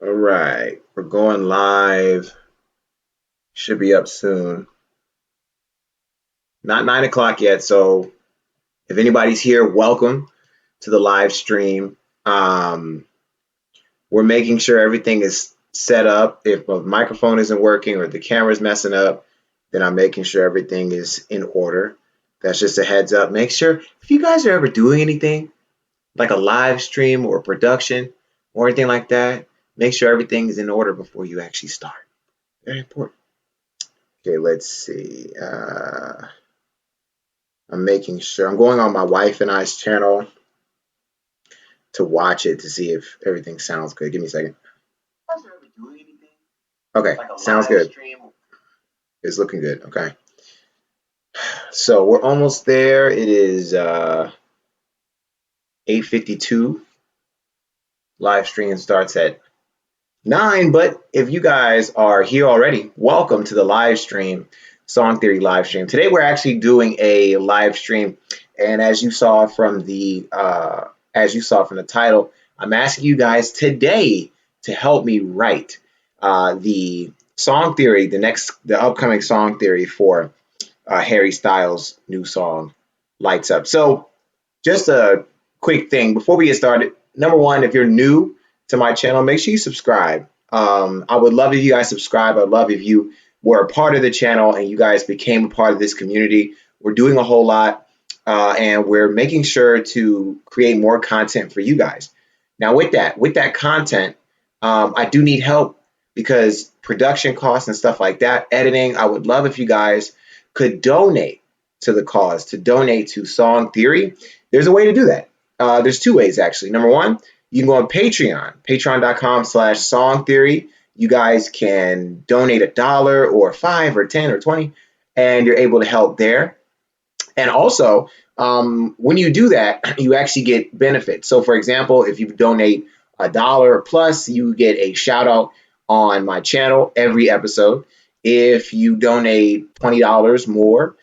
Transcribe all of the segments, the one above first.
All right, we're going live. Should be up soon. Not 9 o'clock yet, so if anybody's here, welcome to the live stream. Um, we're making sure everything is set up. If a microphone isn't working or the camera's messing up, then I'm making sure everything is in order. That's just a heads up. Make sure if you guys are ever doing anything like a live stream or production or anything like that, make sure everything is in order before you actually start. Very important. Okay, let's see. I'm making sure I'm going on my wife and I's channel to watch it to see if everything sounds good. Give me a second. Okay, sounds good. It's looking good. Okay. So we're almost there. It is 8:52. Live stream starts at 9, but if you guys are here already, welcome to the live stream, Song Theory live stream. Today we're actually doing a live stream, and as you saw from the title, I'm asking you guys today to help me write the song theory, the upcoming song theory for Harry Styles' new song, Lights Up. So just a quick thing before we get started. Number one, if you're new to my channel, make sure you subscribe. I would love if you guys subscribe. I'd love if you were a part of the channel and you guys became a part of this community. We're doing a whole lot, and we're making sure to create more content for you guys. Now, with that content, I do need help because production costs and stuff like that, editing. I would love if you guys could donate to the cause, to donate to Song Theory. There's a way to do that. There's two ways, actually. Number one, you can go on Patreon, patreon.com/Song Theory. You guys can donate $1 or $5 or $10 or $20, and you're able to help there. And also, when you do that, you actually get benefits. So, for example, if you donate $1 plus, you get a shout out on my channel every episode. If you donate $20 more,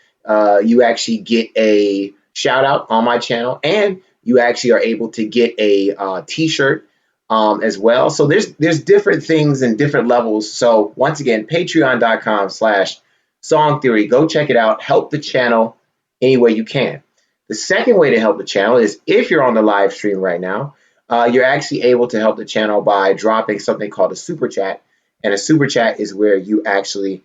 you actually get a shout out on my channel, and you actually are able to get a t-shirt as well. So there's different things and different levels. So once again, patreon.com/Song Theory. Go check it out. Help the channel any way you can. The second way to help the channel is if you're on the live stream right now, you're actually able to help the channel by dropping something called a super chat. And a super chat is where you actually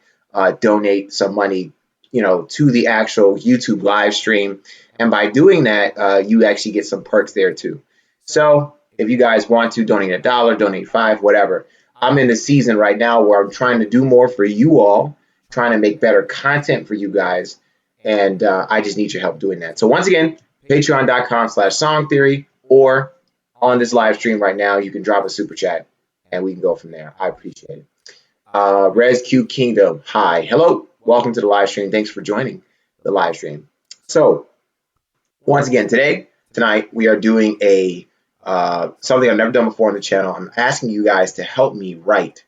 donate some money, to the actual YouTube live stream. And by doing that, you actually get some perks there too. So if you guys want to donate $1, donate $5, whatever. I'm in the season right now where I'm trying to do more for you all, trying to make better content for you guys. And I just need your help doing that. So once again, patreon.com/Song Theory, or on this live stream right now, you can drop a super chat and we can go from there. I appreciate it. ResQ Kingdom, hi. Hello. Welcome to the live stream. Thanks for joining the live stream. So once again, tonight, we are doing a something I've never done before on the channel. I'm asking you guys to help me write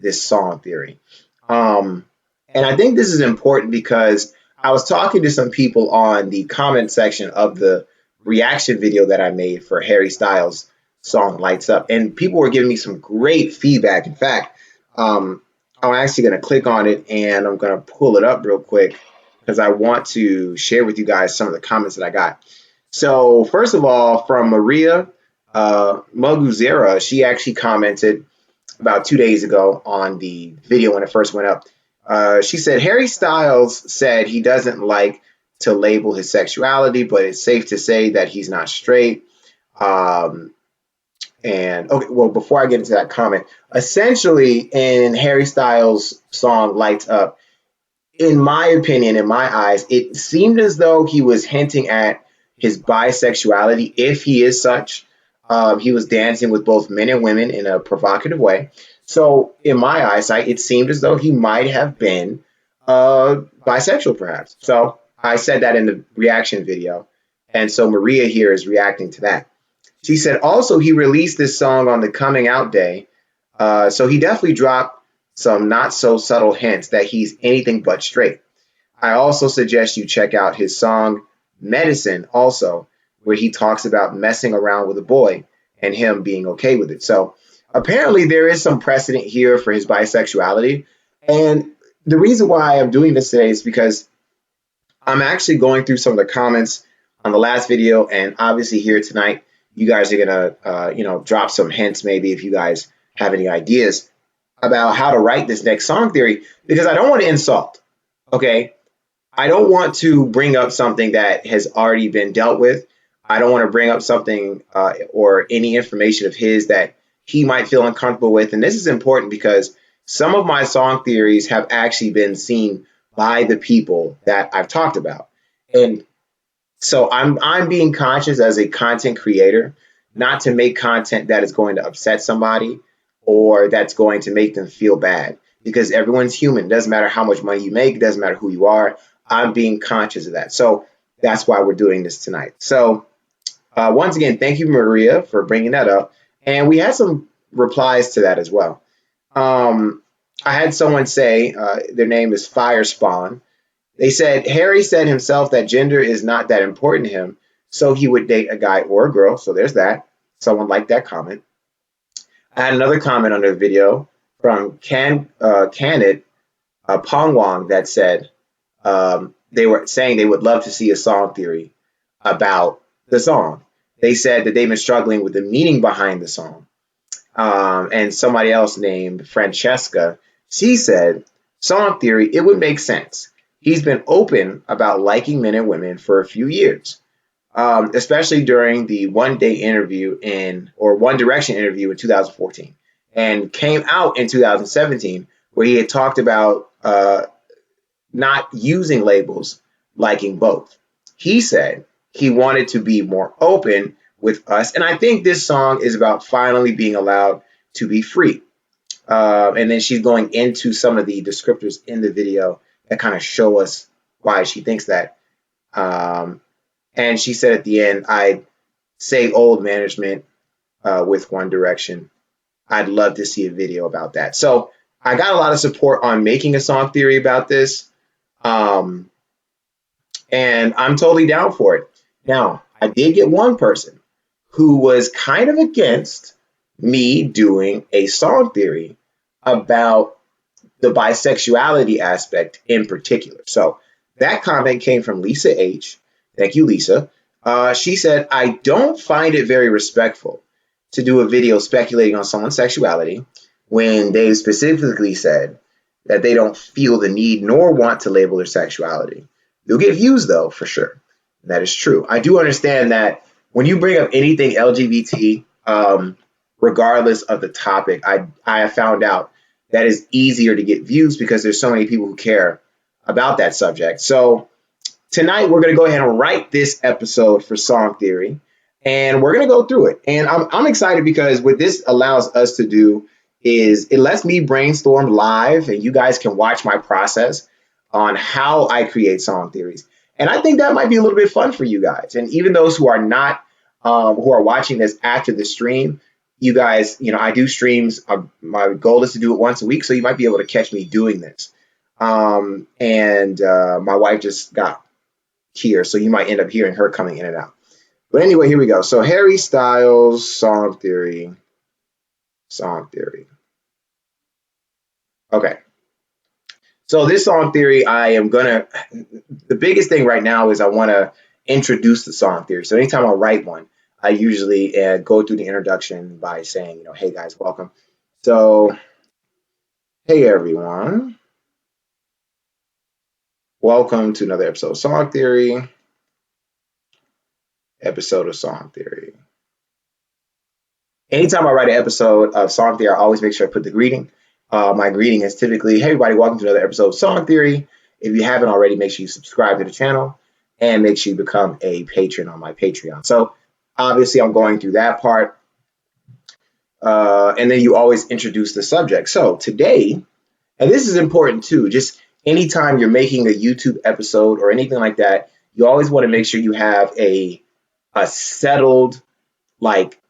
this song theory. And I think this is important because I was talking to some people on the comment section of the reaction video that I made for Harry Styles' song Lights Up, and people were giving me some great feedback. In fact, I'm actually going to click on it and I'm going to pull it up real quick because I want to share with you guys some of the comments that I got. So first of all, from Maria Moguzera, she actually commented about 2 days ago on the video when it first went up. She said, Harry Styles said he doesn't like to label his sexuality, but it's safe to say that he's not straight. And okay, well, before I get into that comment, essentially in Harry Styles' song Lights Up, in my opinion, in my eyes, it seemed as though he was hinting at his bisexuality, if he is such. He was dancing with both men and women in a provocative way. So in my eyesight, it seemed as though he might have been bisexual, perhaps. So I said that in the reaction video. And so Maria here is reacting to that. She said, also, he released this song on the coming out day. So he definitely dropped some not so subtle hints that he's anything but straight. I also suggest you check out his song Medicine also, where he talks about messing around with a boy and him being okay with it. So apparently there is some precedent here for his bisexuality. And the reason why I'm doing this today is because I'm actually going through some of the comments on the last video, and obviously here tonight, you guys are gonna, drop some hints maybe if you guys have any ideas about how to write this next song theory, because I don't want to insult. Okay, I don't want to bring up something that has already been dealt with. I don't want to bring up something or any information of his that he might feel uncomfortable with. And this is important because some of my song theories have actually been seen by the people that I've talked about. And so I'm being conscious as a content creator not to make content that is going to upset somebody or that's going to make them feel bad, because everyone's human. It doesn't matter how much money you make, it doesn't matter who you are. I'm being conscious of that. So that's why we're doing this tonight. So once again, thank you, Maria, for bringing that up. And we had some replies to that as well. Um, I had someone say, their name is Firespawn. They said Harry said himself that gender is not that important to him, so he would date a guy or a girl. So there's that. Someone liked that comment. I had another comment under the video from Canid Pongwang that said they were saying they would love to see a song theory about the song. They said that they've been struggling with the meaning behind the song. And somebody else named Francesca, she said, song theory, it would make sense. He's been open about liking men and women for a few years, especially during the One Direction interview in 2014, and came out in 2017 where he had talked about not using labels, liking both. He said he wanted to be more open with us. And I think this song is about finally being allowed to be free. And then she's going into some of the descriptors in the video that kind of show us why she thinks that. And she said at the end, I'd say old management with One Direction. I'd love to see a video about that. So I got a lot of support on making a song theory about this. Um, and I'm totally down for it. Now, I did get one person who was kind of against me doing a song theory about the bisexuality aspect in particular. So that comment came from Lisa H. Thank you, Lisa. She said, I don't find it very respectful to do a video speculating on someone's sexuality when they specifically said that they don't feel the need nor want to label their sexuality. You'll get views, though, for sure. That is true. I do understand that when you bring up anything LGBT, regardless of the topic, I have found out that is easier to get views because there's so many people who care about that subject. So tonight we're going to go ahead and write this episode for Song Theory, and we're going to go through it. And I'm excited because what this allows us to do is it lets me brainstorm live, and you guys can watch my process on how I create song theories. And I think that might be a little bit fun for you guys. And even those who are not, who are watching this after the stream, you guys, I do streams. My goal is to do it once a week, so you might be able to catch me doing this. And my wife just got here, so you might end up hearing her coming in and out. But anyway, here we go. So Harry Styles, song theory. Okay. So this song theory, the biggest thing right now is I want to introduce the song theory. So anytime I write one, I usually go through the introduction by saying, hey guys, welcome. So, hey everyone. Welcome to another episode of Song Theory. Anytime I write an episode of Song Theory, I always make sure I put the greeting. My greeting is typically, hey everybody, welcome to another episode of Song Theory. If you haven't already, make sure you subscribe to the channel and make sure you become a patron on my Patreon. So obviously I'm going through that part. And then you always introduce the subject. So today, and this is important too, just anytime you're making a YouTube episode or anything like that, you always want to make sure you have a settled, like,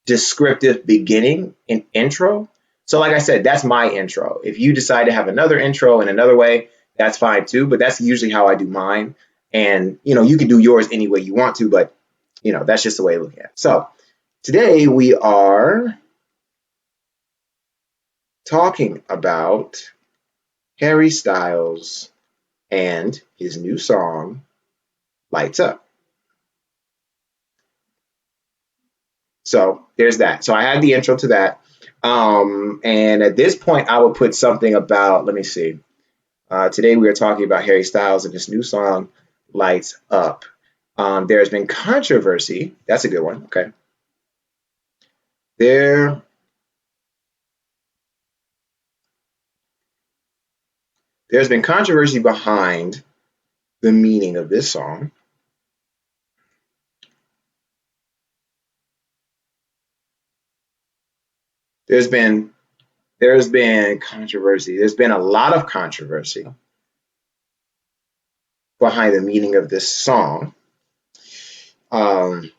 descriptive beginning and intro. So like I said, that's my intro. If you decide to have another intro in another way, that's fine too, but that's usually how I do mine. And, you can do yours any way you want to, but, that's just the way I look at it. So today we are talking about Harry Styles and his new song, Lights Up. So there's that. So I had the intro to that. And at this point, I would put something about, let me see. Today we are talking about Harry Styles and his new song, Lights Up. There's been controversy. That's a good one. Okay. There, there's been controversy behind the meaning of this song. There's been there's been controversy. There's been a lot of controversy behind the meaning of this song. Um,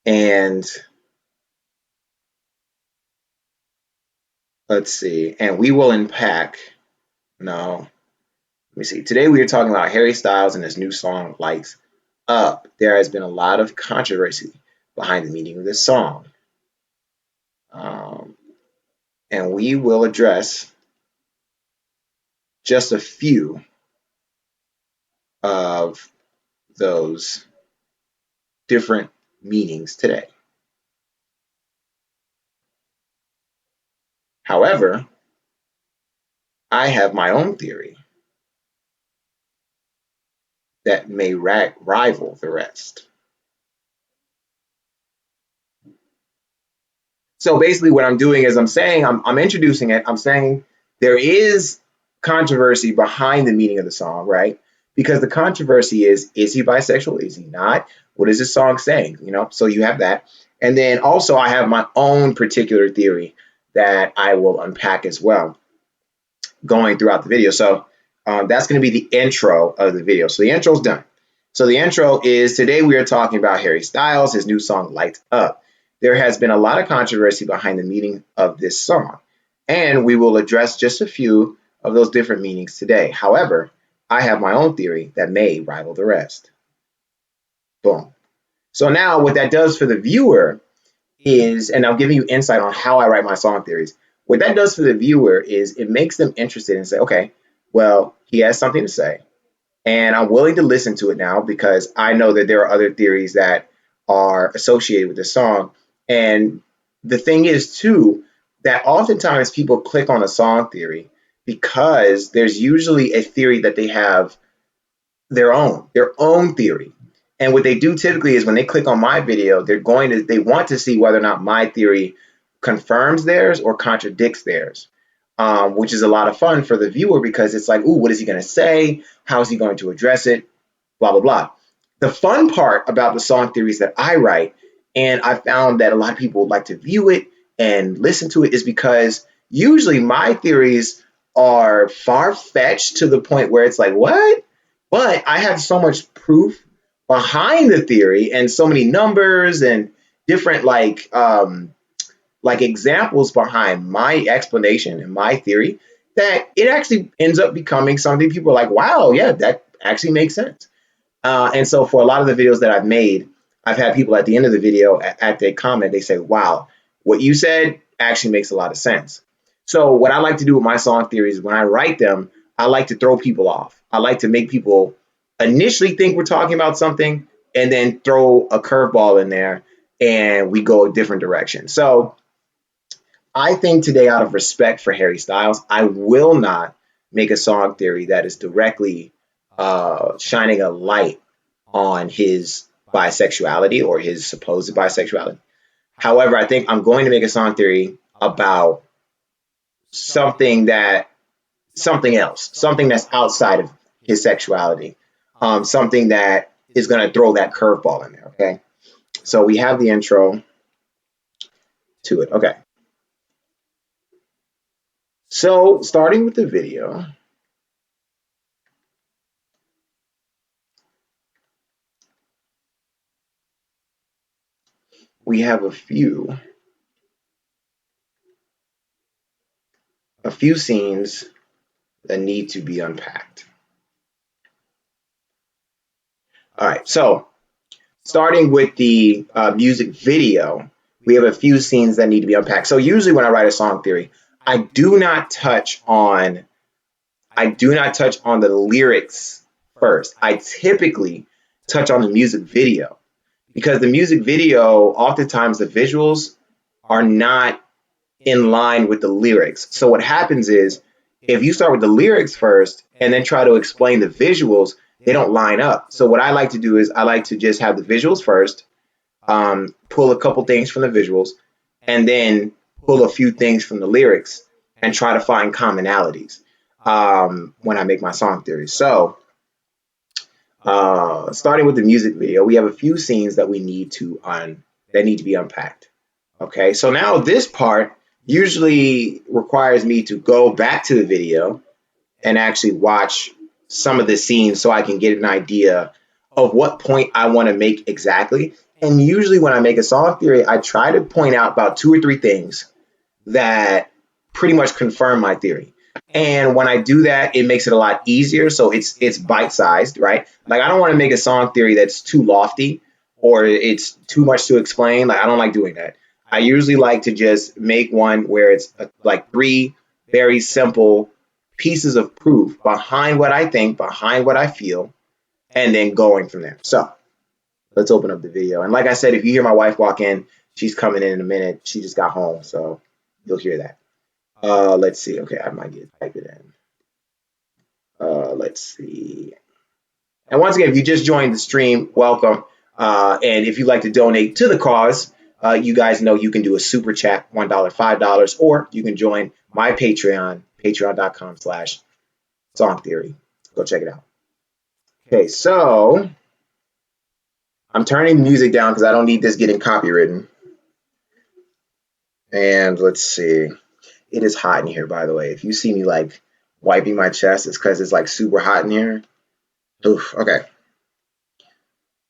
and let's see. And we will unpack. No, let me see. Today we are talking about Harry Styles and his new song, Lights Up. There has been a lot of controversy behind the meaning of this song. Um, and we will address just a few of those different meanings today. However, I have my own theory that may rival the rest. So basically, what I'm doing is I'm introducing it. I'm saying there is controversy behind the meaning of the song, right? Because the controversy is he bisexual? Is he not? What is this song saying? So you have that. And then also, I have my own particular theory that I will unpack as well going throughout the video. So that's going to be the intro of the video. So the intro is done. So the intro is today we are talking about Harry Styles, his new song Lights Up. There has been a lot of controversy behind the meaning of this song, and we will address just a few of those different meanings today. However, I have my own theory that may rival the rest. Boom. So now what that does for the viewer is, and I'm giving you insight on how I write my song theories. What that does for the viewer is it makes them interested and say, okay, well, he has something to say, and I'm willing to listen to it now because I know that there are other theories that are associated with the song. And the thing is, too, that oftentimes people click on a song theory because there's usually a theory that they have their own theory. And what they do typically is when they click on my video, they want to see whether or not my theory confirms theirs or contradicts theirs, which is a lot of fun for the viewer because it's like, ooh, what is he going to say? How is he going to address it? Blah blah blah. The fun part about the song theories that I write, and I found that a lot of people like to view it and listen to it, is because usually my theories are far fetched to the point where it's like, what? But I have so much proof behind the theory and so many numbers and different like examples behind my explanation and my theory that it actually ends up becoming something people are like, wow, yeah, that actually makes sense. And so for a lot of the videos that I've made, I've had people at the end of the video at the comment, they say, wow, what you said actually makes a lot of sense. So what I like to do with my song theories, when I write them, I like to throw people off. I like to make people initially think we're talking about something and then throw a curveball in there and we go a different direction. So I think today, out of respect for Harry Styles, I will not make a song theory that is directly shining a light on his bisexuality or his supposed bisexuality. However, I think I'm going to make a song theory about something something else, something that's outside of his sexuality, something that is going to throw that curveball in there. Okay, so we have the intro to it. Okay, so starting with the video, we have a few scenes that need to be unpacked. All right, so starting with the music video, we have a few scenes that need to be unpacked. So usually when I write a song theory, I do not touch on the lyrics first. I typically touch on the music video because the music video, oftentimes the visuals are not in line with the lyrics. So what happens is if you start with the lyrics first and then try to explain the visuals, they don't line up. So what I like to do is I like to just have the visuals first, pull a couple things from the visuals, and then pull a few things from the lyrics and try to find commonalities when I make my song theory. So starting with the music video, we have a few scenes that that need to be unpacked. Okay, so now this part usually requires me to go back to the video and actually watch some of the scenes so I can get an idea of what point I want to make exactly. And usually when I make a song theory, I try to point out about two or three things that pretty much confirm my theory. And when I do that, it makes it a lot easier. So it's bite-sized, right? Like I don't want to make a song theory that's too lofty or it's too much to explain. Like I don't like doing that. I usually like to just make one where it's like three very simple pieces of proof behind what I think, behind what I feel, and then going from there. So let's open up the video. And like I said, if you hear my wife walk in, she's coming in a minute. She just got home, so you'll hear that. Let's see. Okay, I might get type it in. Let's see. And once again, if you just joined the stream, welcome. And if you'd like to donate to the cause, you guys know you can do a super chat, $1, $5, or you can join my Patreon, patreon.com/song theory. Go check it out. Okay, so I'm turning the music down because I don't need this getting copywritten. And let's see. It is hot in here, by the way. If you see me like wiping my chest, it's because it's like super hot in here. Oof, okay.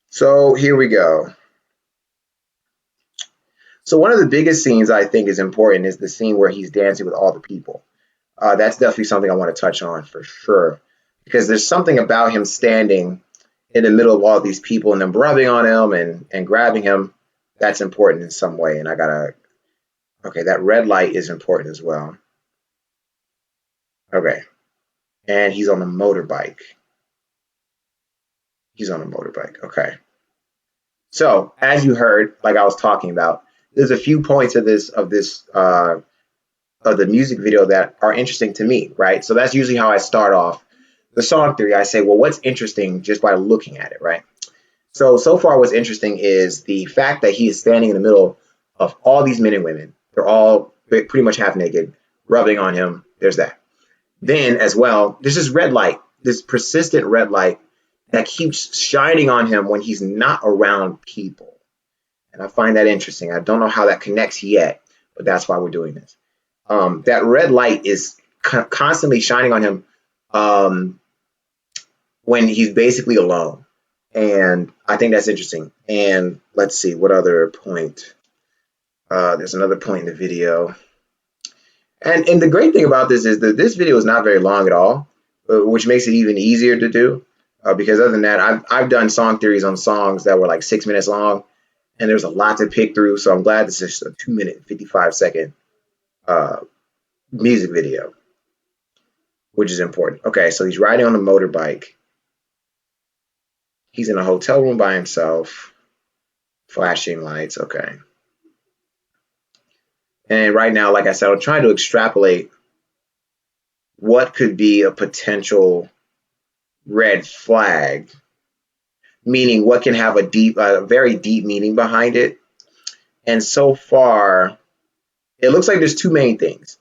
So here we go. So one of the biggest scenes I think is important is the scene where he's dancing with all the people. That's definitely something I want to touch on for sure. Because there's something about him standing in the middle of all these people and them rubbing on him and grabbing him. That's important in some way. And okay, that red light is important as well. Okay. And he's on a motorbike. Okay. So as you heard, like I was talking about, there's a few points of the music video that are interesting to me, right? So that's usually how I start off the song theory. I say, well, what's interesting just by looking at it, right? So far what's interesting is the fact that he is standing in the middle of all these men and women. They're all pretty much half naked, rubbing on him. There's that. Then as well, there's this red light, this persistent red light that keeps shining on him when he's not around people. And I find that interesting. I don't know how that connects yet, but that's why we're doing this. That red light is constantly shining on him when he's basically alone. And I think that's interesting. And let's see, what other point? There's another point in the video. And the great thing about this is that this video is not very long at all, which makes it even easier to do. Because other than that, I've done song theories on songs that were like 6 minutes long, and there's a lot to pick through. So I'm glad this is a 2-minute and 55-second music video, which is important. Okay, so he's riding on a motorbike. He's in a hotel room by himself. Flashing lights. Okay. And right now, like I said, I'm trying to extrapolate what could be a potential red flag, meaning what can have a very deep meaning behind it. And so far, it looks like there's two main things.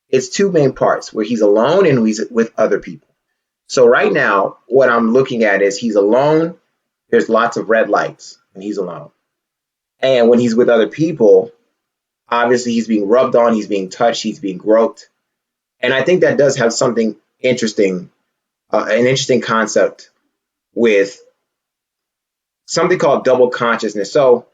It's two main parts where he's alone and he's with other people. So right now, what I'm looking at is he's alone. There's lots of red lights and he's alone. And when he's with other people, obviously he's being rubbed on, he's being touched, he's being groped. And I think that does have something interesting, an interesting concept with something called double consciousness. So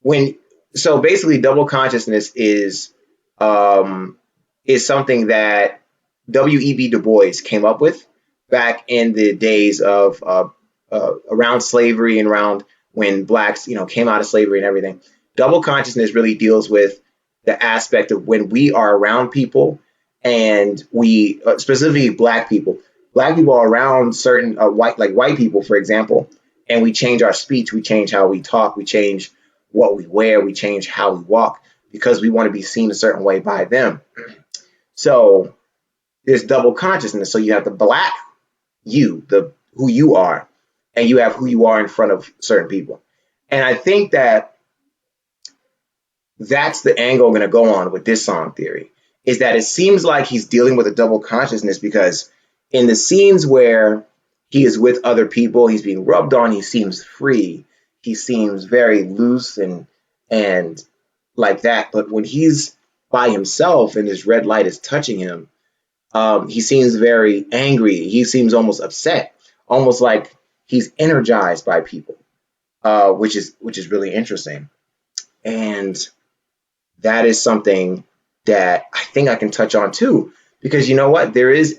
basically double consciousness is something that W.E.B. Du Bois came up with back in the days of around slavery and around when blacks, came out of slavery and everything. Double consciousness really deals with the aspect of when we are around people and we, specifically black people are around certain white people, for example, and we change our speech, we change how we talk, we change what we wear, we change how we walk because we want to be seen a certain way by them. So there's double consciousness. So you have the black you, the who you are, and you have who you are in front of certain people. And I think that that's the angle I'm going to go on with this song theory is that it seems like he's dealing with a double consciousness because in the scenes where he is with other people, he's being rubbed on, he seems free, he seems very loose and like that. But when he's by himself and this red light is touching him, he seems very angry. He seems almost upset, almost like he's energized by people, which is really interesting. And that is something that I think I can touch on too, because you know what? This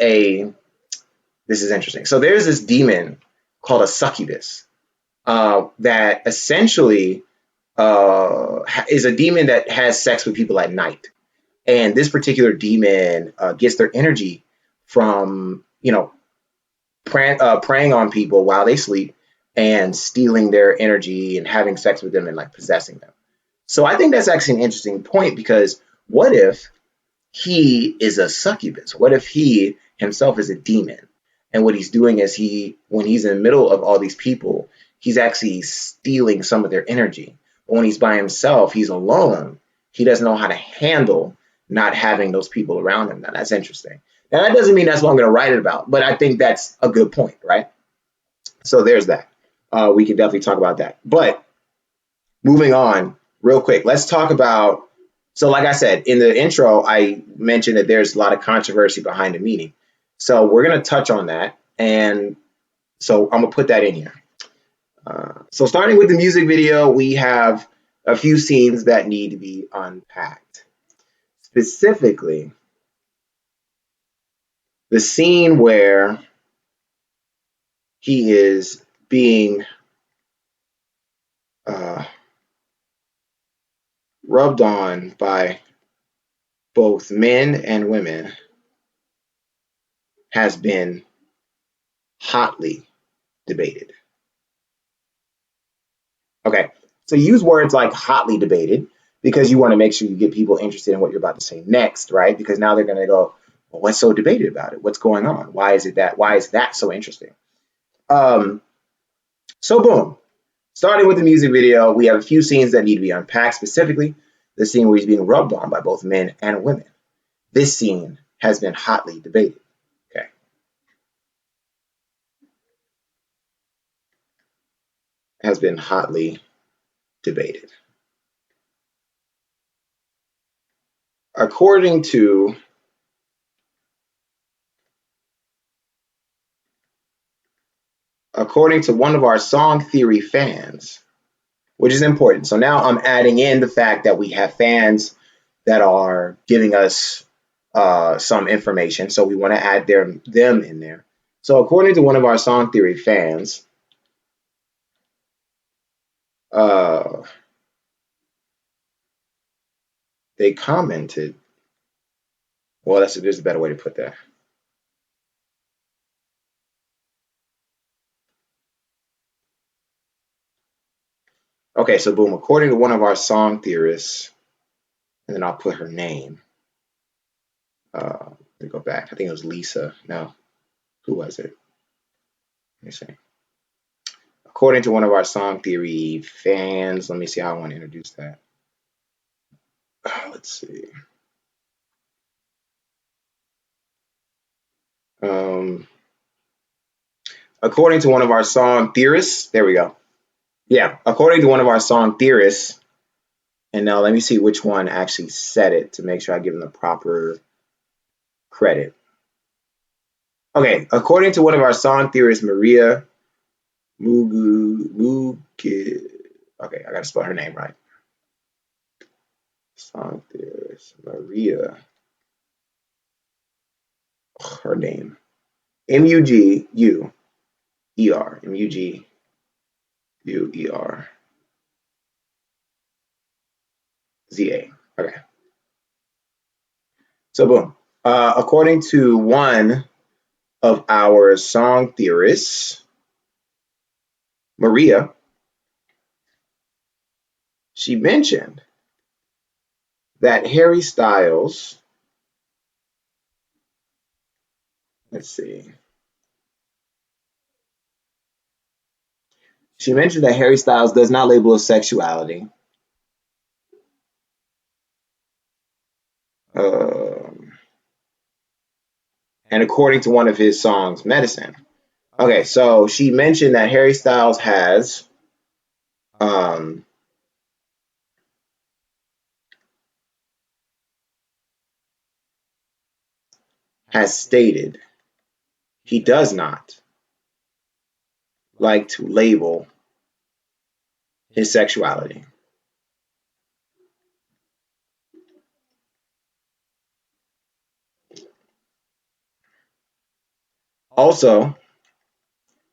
is interesting. So there's this demon called a succubus that essentially is a demon that has sex with people at night. And this particular demon gets their energy from, preying on people while they sleep and stealing their energy and having sex with them and like possessing them. So I think that's actually an interesting point because what if he is a succubus? What if he himself is a demon? And what he's doing is when he's in the middle of all these people, he's actually stealing some of their energy. But when he's by himself, he's alone. He doesn't know how to handle not having those people around him. Now that's interesting. Now that doesn't mean that's what I'm going to write it about, but I think that's a good point, right? So there's that. We could definitely talk about that. But moving on, real quick, let's talk about. So, like I said in the intro, I mentioned that there's a lot of controversy behind the meaning. So we're going to touch on that, and so I'm gonna put that in here. So starting with the music video, we have a few scenes that need to be unpacked. Specifically, the scene where he is being uh, rubbed on by both men and women has been hotly debated. Okay, so use words like hotly debated because you want to make sure you get people interested in what you're about to say next, right? Because now they're going to go, well, what's so debated about it? What's going on? Why is that so interesting? Um, so boom, starting with the music video, we have a few scenes that need to be unpacked, specifically the scene where he's being rubbed on by both men and women. This scene has been hotly debated. Okay. Has been hotly debated. According to one of our song theory fans, which is important. So now I'm adding in the fact that we have fans that are giving us some information. So we want to add them in there. So according to one of our song theory fans, uh, they commented. Well, there's a better way to put that. Okay, so boom. According to one of our song theorists, and then I'll put her name. Let me go back. I think it was Lisa. No, who was it? Let me see. According to one of our song theory fans, let me see how I want to introduce that. Let's see. Um, according to one of our song theorists, there we go. Yeah, according to one of our song theorists, and now let me see which one actually said it to make sure I give them the proper credit. Okay, according to one of our song theorists, Maria Mugu. Okay, I gotta spell her name right. Song theorist Maria. Her name Muguer. Muguer. ZA. Okay. So boom. According to one of our song theorists, Maria, she mentioned that Harry Styles, let's see, she mentioned that Harry Styles does not label his sexuality. Um, and according to one of his songs, Medicine. Okay, so she mentioned that Harry Styles um, has stated he does not like to label his sexuality. Also,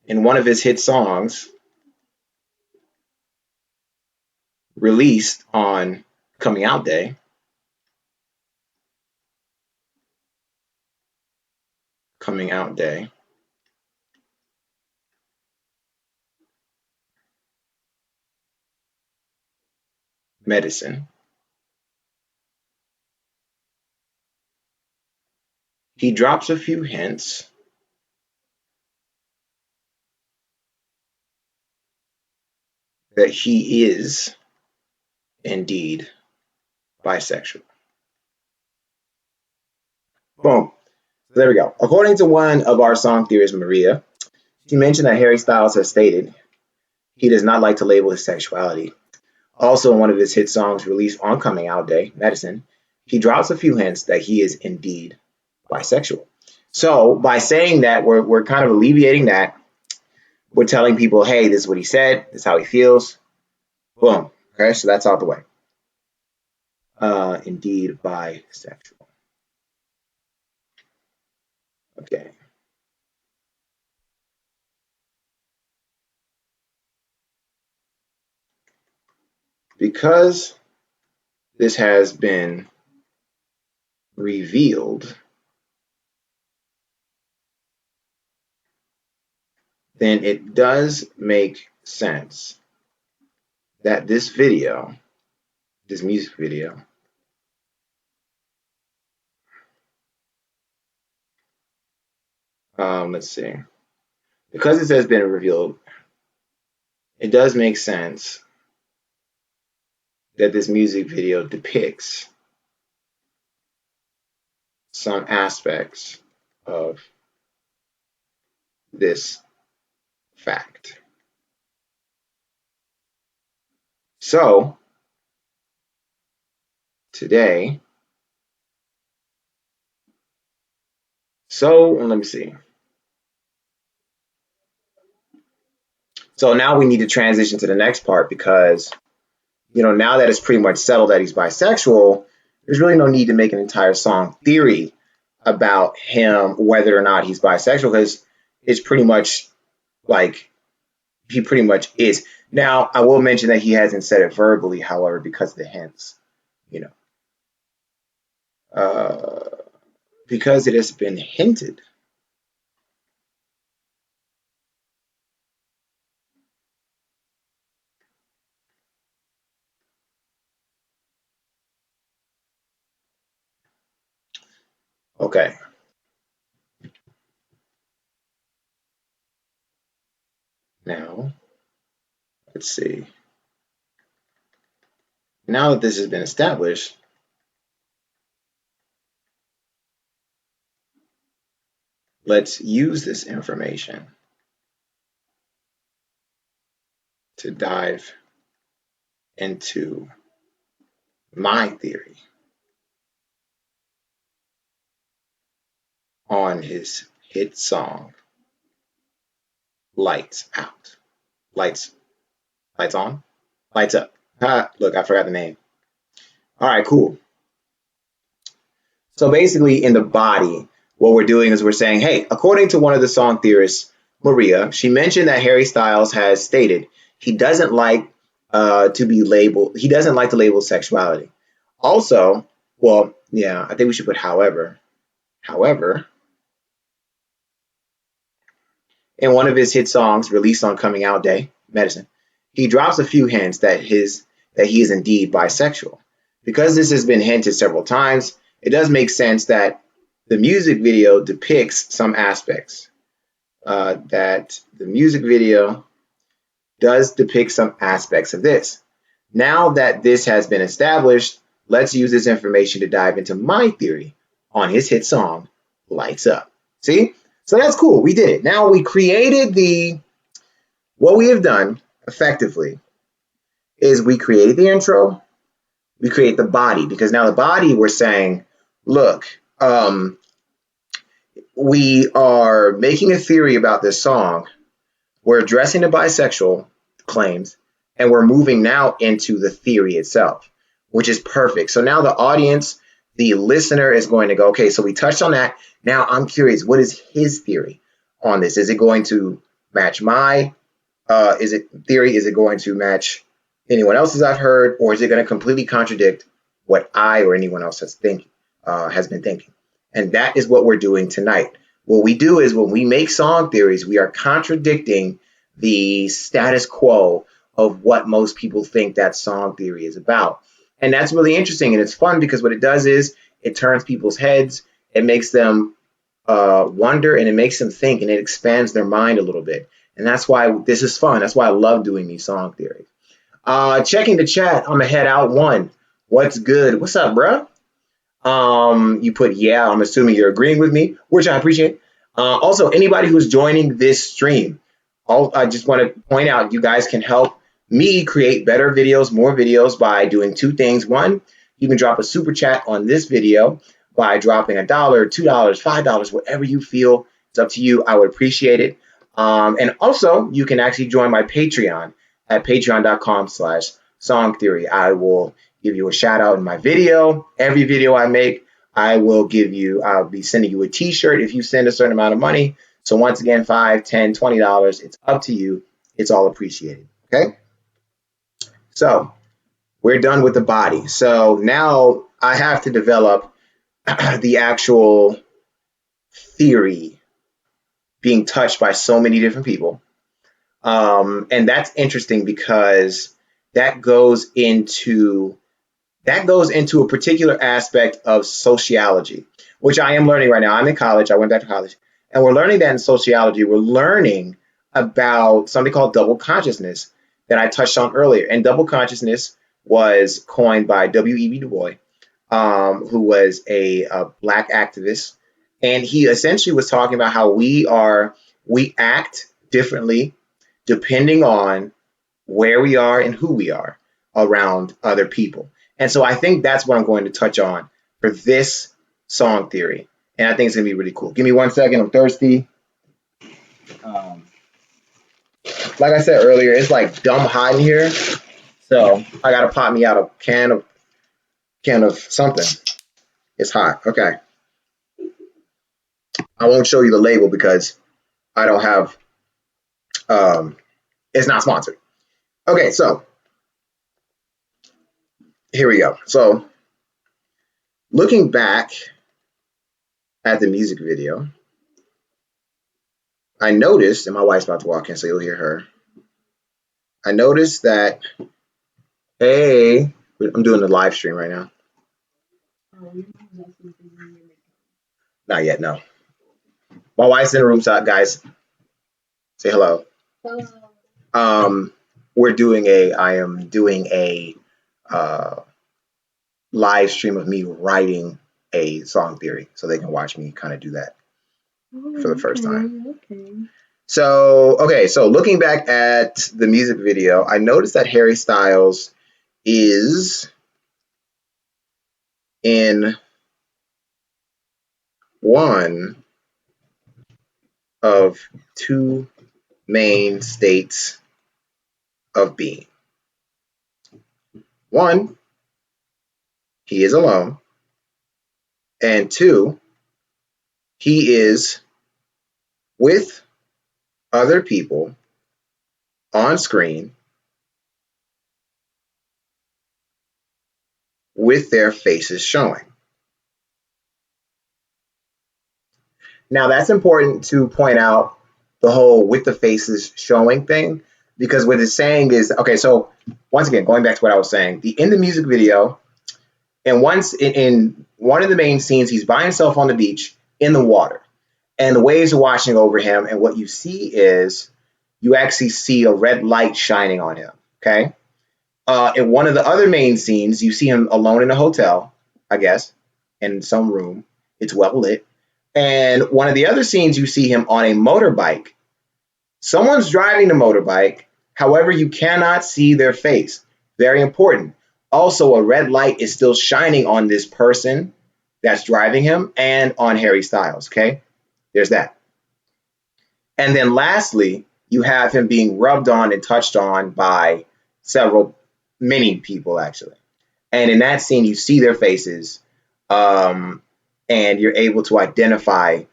in one of his hit songs released on Coming Out Day, Coming Out Day, Medicine, he drops a few hints that he is indeed bisexual. Boom. So there we go. According to one of our song theorists, Maria, she mentioned that Harry Styles has stated he does not like to label his sexuality. Also, in one of his hit songs released on Coming Out Day, Medicine, he drops a few hints that he is indeed bisexual. So, by saying that, we're kind of alleviating that. We're telling people, hey, this is what he said, this is how he feels. Boom. Okay, so that's out the way. Indeed bisexual. Okay. Because this has been revealed, then it does make sense that this video, this music video, let's see, because this has been revealed, it does make sense that this music video depicts some aspects of this fact. So, today, let me see. So now we need to transition to the next part because, now that it's pretty much settled that he's bisexual, there's really no need to make an entire song theory about him, whether or not he's bisexual, because it's pretty much like he pretty much is. Now, I will mention that he hasn't said it verbally, however, because of the hints, you know, because it has been hinted. Okay. Now, let's see. Now that this has been established, let's use this information to dive into my theory on his hit song, Lights Out. Lights on? Lights up. Look, I forgot the name. All right, cool. So basically, in the body, what we're doing is we're saying, hey, according to one of the song theorists, Maria, she mentioned that Harry Styles has stated he doesn't like to be labeled, he doesn't like to label sexuality. Also, well, yeah, I think we should put however. However, in one of his hit songs released on Coming Out Day, Medicine, he drops a few hints that he is indeed bisexual. Because this has been hinted several times, it does make sense that the music video depicts some aspects. That the music video does depict some aspects of this. Now that this has been established, let's use this information to dive into my theory on his hit song, Lights Up. See? So that's cool. We did it. Now we created what we have done effectively is we created the intro, we create the body, because now the body we're saying, look, we are making a theory about this song. We're addressing the bisexual claims, and we're moving now into the theory itself, which is perfect. So now the audience, the listener is going to go, okay, so we touched on that. Now I'm curious, what is his theory on this? Is it going to match my is it theory? Is it going to match anyone else's I've heard, or is it going to completely contradict what I or anyone else has been thinking? And that is what we're doing tonight. What we do is when we make song theories, we are contradicting the status quo of what most people think that song theory is about. And that's really interesting and it's fun because what it does is it turns people's heads, it makes them wonder and it makes them think and it expands their mind a little bit. And that's why this is fun. That's why I love doing these song theories. Checking the chat, I'm ahead out one. What's good? What's up, bruh? You put yeah. I'm assuming you're agreeing with me, which I appreciate. Also, anybody who's joining this stream, I just want to point out you guys can help me create better videos, more videos by doing two things. One, you can drop a super chat on this video by dropping $1, $2, $5, whatever you feel. It's up to you. I would appreciate it. And also, you can actually join my Patreon at patreon.com/song theory. I will give you a shout out in my video. Every video I make, I'll be sending you a t-shirt if you send a certain amount of money. So once again, $5, $10, $20, it's up to you. It's all appreciated. Okay. So we're done with the body. So now I have to develop the actual theory being touched by so many different people. And that's interesting because that goes into a particular aspect of sociology, which I am learning right now. I'm in college. I went back to college. And we're learning that in sociology. We're learning about something called double consciousness that I touched on earlier. And double consciousness was coined by W.E.B. Du Bois, who was a Black activist. And he essentially was talking about how we act differently depending on where we are and who we are around other people. And so I think that's what I'm going to touch on for this song theory. And I think it's going to be really cool. Give me 1 second. I'm thirsty. Um, like I said earlier, it's like dumb hot in here. So I got to pop me out a can of something. It's hot. Okay. I won't show you the label because I don't have, it's not sponsored. Okay. So here we go. So looking back at the music video, I noticed, and my wife's about to walk in, so you'll hear her. I noticed that, hey, I'm doing the live stream right now. Not yet, no. My wife's in the room, so guys, say hello. Hello. I am doing a live stream of me writing a song theory, so they can watch me kind of do that for the first time. Okay. So looking back at the music video, I noticed that Harry Styles is in one of two main states of being. One, he is alone. And two, he is with other people on screen with their faces showing. Now that's important to point out, the whole with the faces showing thing, because what it's saying is, okay, so once again, going back to what I was saying, in the music video, and once in one of the main scenes, he's by himself on the beach in the water, and the waves are washing over him, and what you see is you actually see a red light shining on him. Okay. In one of the other main scenes, you see him alone in a hotel, I guess, in some room. It's well lit. And one of the other scenes, you see him on a motorbike. Someone's driving the motorbike. However, you cannot see their face. Very important. Also, a red light is still shining on this person that's driving him and on Harry Styles. Okay, there's that. And then lastly, you have him being rubbed on and touched on by many people actually. And in that scene, you see their faces, um, and you're able to identify,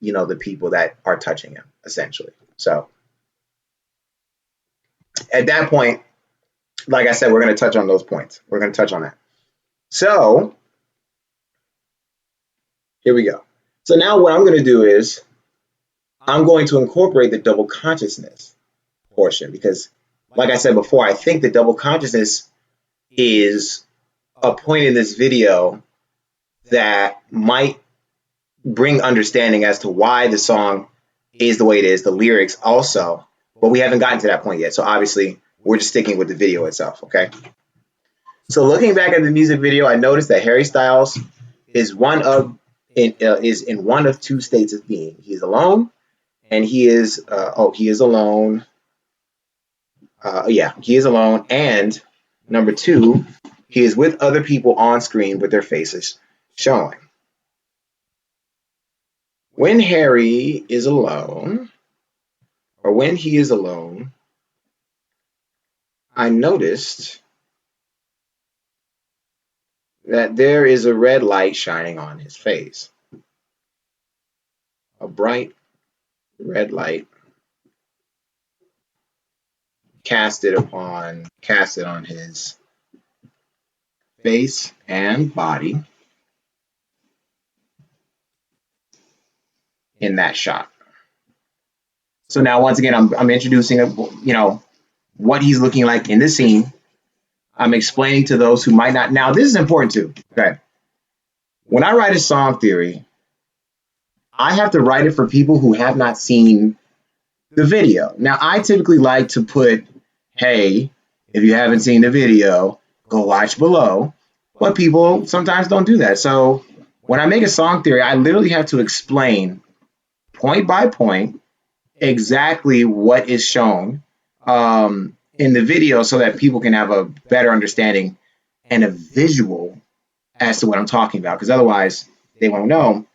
the people that are touching him essentially. So at that point, like I said, we're going to touch on those points. We're going to touch on that. So here we go. So now what I'm going to do is I'm going to incorporate the double consciousness portion because, like I said before, I think the double consciousness is a point in this video that might bring understanding as to why the song is the way it is, the lyrics also, but we haven't gotten to that point yet. So obviously, we're just sticking with the video itself, okay? So looking back at the music video, I noticed that Harry Styles is in one of two states of being. He's alone, and he is alone. He is alone, and number two, he is with other people on screen with their faces showing. When Harry is alone, or when he is alone, I noticed that there is a red light shining on his face. A bright red light casted on his face and body in that shot. So now once again, I'm introducing what he's looking like in the scene. I'm explaining to those who might not. Now this is important too. Okay. When I write a song theory, I have to write it for people who have not seen the video. Now I typically like to put, hey, if you haven't seen the video, go watch below. But people sometimes don't do that. So when I make a song theory, I literally have to explain point by point exactly what is shown in the video so that people can have a better understanding and a visual as to what I'm talking about, because otherwise they won't know.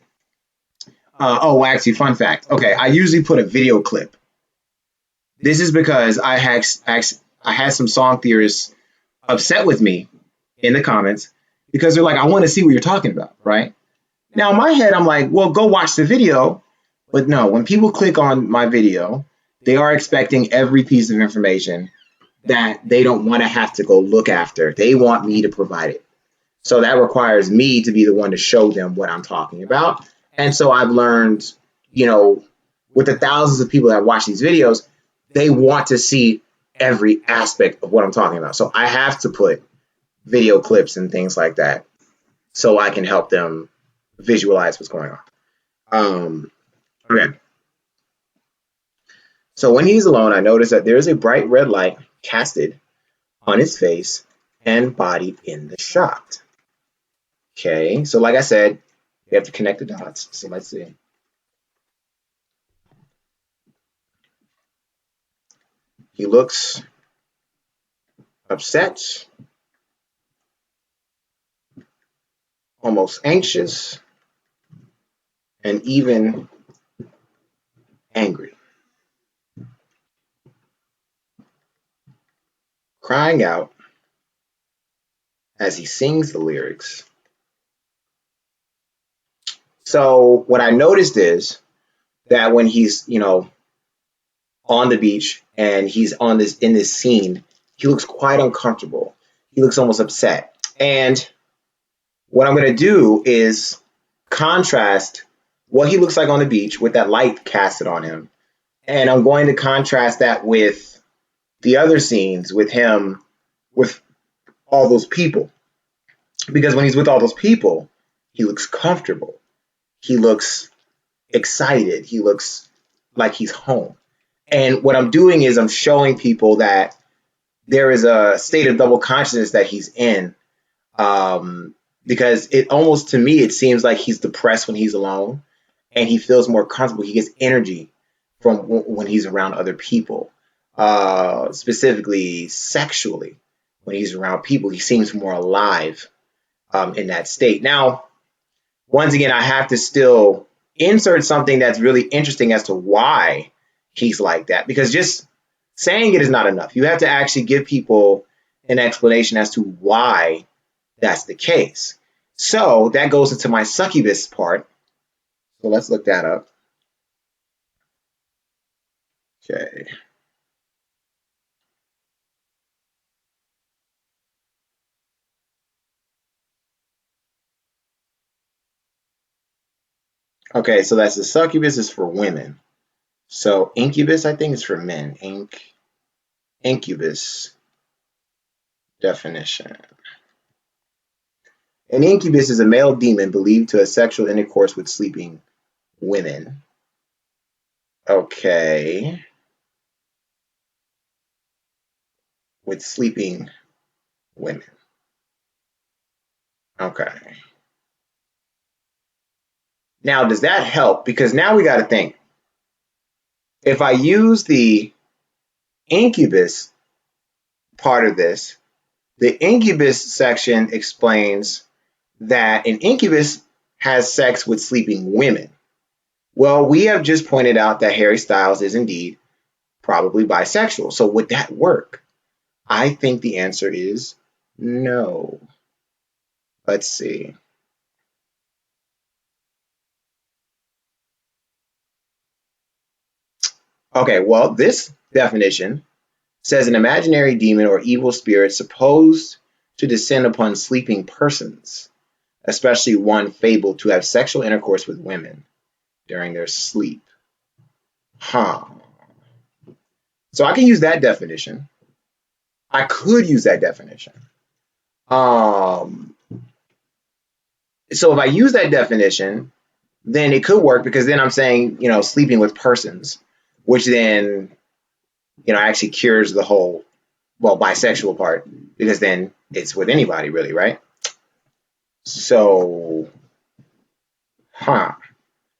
Actually, fun fact. Okay, I usually put a video clip. This is because I had some song theorists upset with me in the comments because they're like, I want to see what you're talking about, right? Now in my head, I'm like, well, go watch the video. But no, when people click on my video, they are expecting every piece of information that they don't want to have to go look after. They want me to provide it. So that requires me to be the one to show them what I'm talking about. And so I've learned, with the thousands of people that watch these videos, they want to see every aspect of what I'm talking about. So I have to put video clips and things like that so I can help them visualize what's going on. Okay. So when he's alone, I notice that there is a bright red light casted on his face and body in the shot. Okay, so like I said, we have to connect the dots. So let's see. He looks upset, almost anxious, and even angry. Crying out as he sings the lyrics. So what I noticed is that when he's, on the beach and he's in this scene, he looks quite uncomfortable. He looks almost upset. And What I'm going to do is contrast what he looks like on the beach with that light casted on him. And I'm going to contrast that with the other scenes with him with all those people. Because when he's with all those people, he looks comfortable. He looks excited. He looks like he's home. And what I'm doing is I'm showing people that there is a state of double consciousness that he's in. Because it almost to me, it seems like he's depressed when he's alone and he feels more comfortable. He gets energy from when he's around other people, specifically sexually. When he's around people, he seems more alive in that state. Now, once again, I have to still insert something that's really interesting as to why he's like that, because just saying it is not enough. You have to actually give people an explanation as to why that's the case. So that goes into my succubus part. So let's look that up. Okay. Okay, so that's the succubus is for women. So incubus, I think, is for men. Incubus definition. An incubus is a male demon believed to have sexual intercourse with sleeping women. Okay. With sleeping women. Okay. Now, does that help? Because now we got to think. If I use the incubus part of this, the incubus section explains that an incubus has sex with sleeping women. Well, we have just pointed out that Harry Styles is indeed probably bisexual. So would that work? I think the answer is no. Let's see. Okay, well, this definition says an imaginary demon or evil spirit supposed to descend upon sleeping persons, especially one fabled to have sexual intercourse with women during their sleep. Huh. So I can use that definition. I could use that definition. Um, so if I use that definition, then it could work because then I'm saying, sleeping with persons, which then, actually cures the whole, bisexual part because then it's with anybody really, right? So, let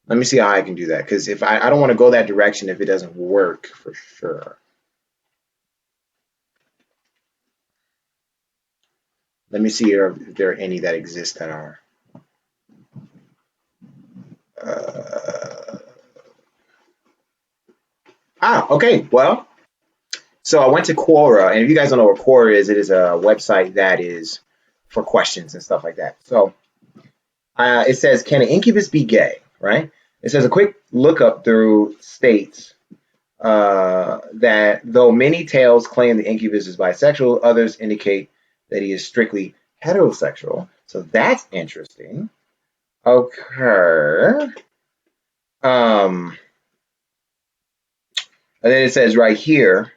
me see how I can do that because if I don't want to go that direction if it doesn't work for sure. Let me see if there are any that exist that are. Uh, okay. Well, so I went to Quora, and if you guys don't know what Quora is, it is a website that is for questions and stuff like that. So it says, can an incubus be gay? Right? It says a quick lookup through states that though many tales claim the incubus is bisexual, others indicate that he is strictly heterosexual. So that's interesting. Okay. And then it says right here,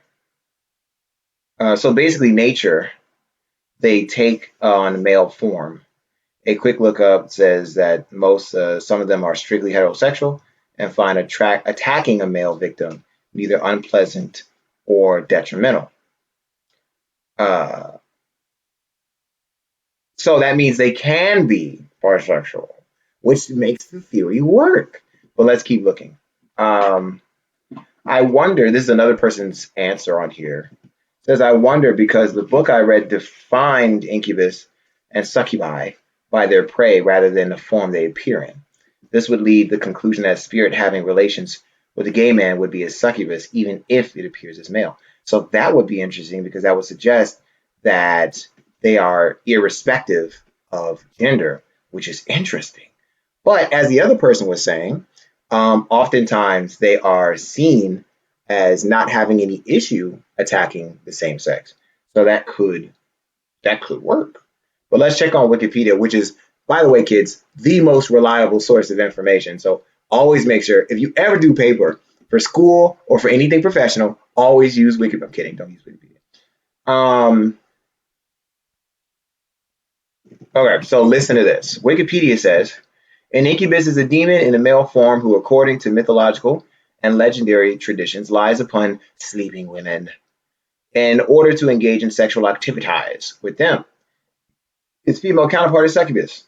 so basically nature, they take on male form. A quick lookup says that some of them are strictly heterosexual and find attacking a male victim neither unpleasant or detrimental. Uh, so that means they can be bisexual, which makes the theory work. But let's keep looking. I wonder, this is another person's answer on here. It says, I wonder because the book I read defined incubus and succubi by their prey rather than the form they appear in. This would lead the conclusion that a spirit having relations with a gay man would be a succubus, even if it appears as male. So that would be interesting because that would suggest that they are irrespective of gender, which is interesting. But as the other person was saying, oftentimes they are seen as not having any issue attacking the same sex. So that could work. But let's check on Wikipedia, which is By the way, kids, the most reliable source of information. So always make sure if you ever do paper for school or for anything professional, always use Wikipedia. I'm kidding, don't use Wikipedia. Okay, so listen to this. Wikipedia says an incubus is a demon in a male form who, according to mythological and legendary traditions, lies upon sleeping women in order to engage in sexual activities with them. Its female counterpart is succubus.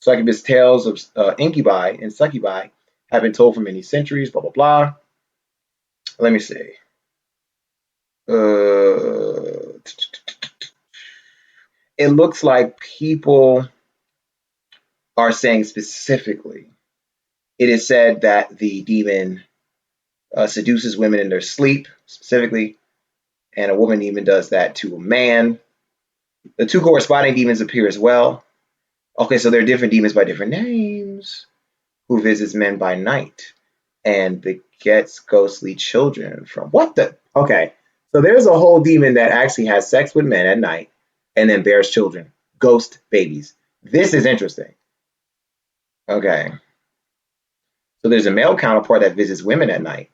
Succubus tales of incubi and succubi have been told for many centuries, blah, blah, blah. Let me see. It looks like people are saying specifically, it is said that the demon seduces women in their sleep, specifically, and a woman demon does that to a man. The two corresponding demons appear as well. Okay, so they're different demons by different names. Who visits men by night and begets ghostly children from what the? Okay, so there's a whole demon that actually has sex with men at night and then bears children, ghost babies. This is interesting. Okay, so there's a male counterpart that visits women at night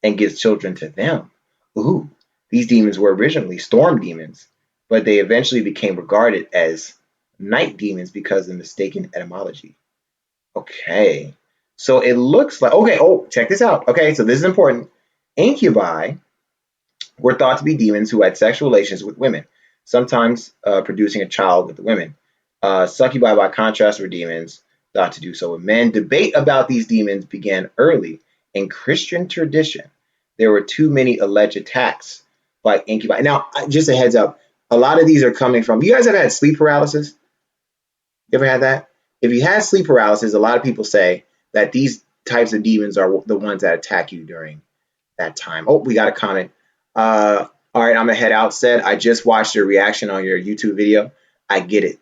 and gives children to them. Ooh, these demons were originally storm demons, but they eventually became regarded as night demons because of mistaken etymology. Okay. So it looks like, okay, oh, check this out. Okay, so this is important. Incubi were thought to be demons who had sexual relations with women, sometimes producing a child with the women. Succubi, by contrast, were demons thought to do so with men. Debate about these demons began early in Christian tradition. There were too many alleged attacks by incubi. Now, just a heads up, a lot of these are coming from, you guys have had sleep paralysis? You ever had that? If you had sleep paralysis, a lot of people say that these types of demons are the ones that attack you during that time. Oh, we got a comment. All right, I'm gonna head out. Said I just watched your reaction on your YouTube video. I get it.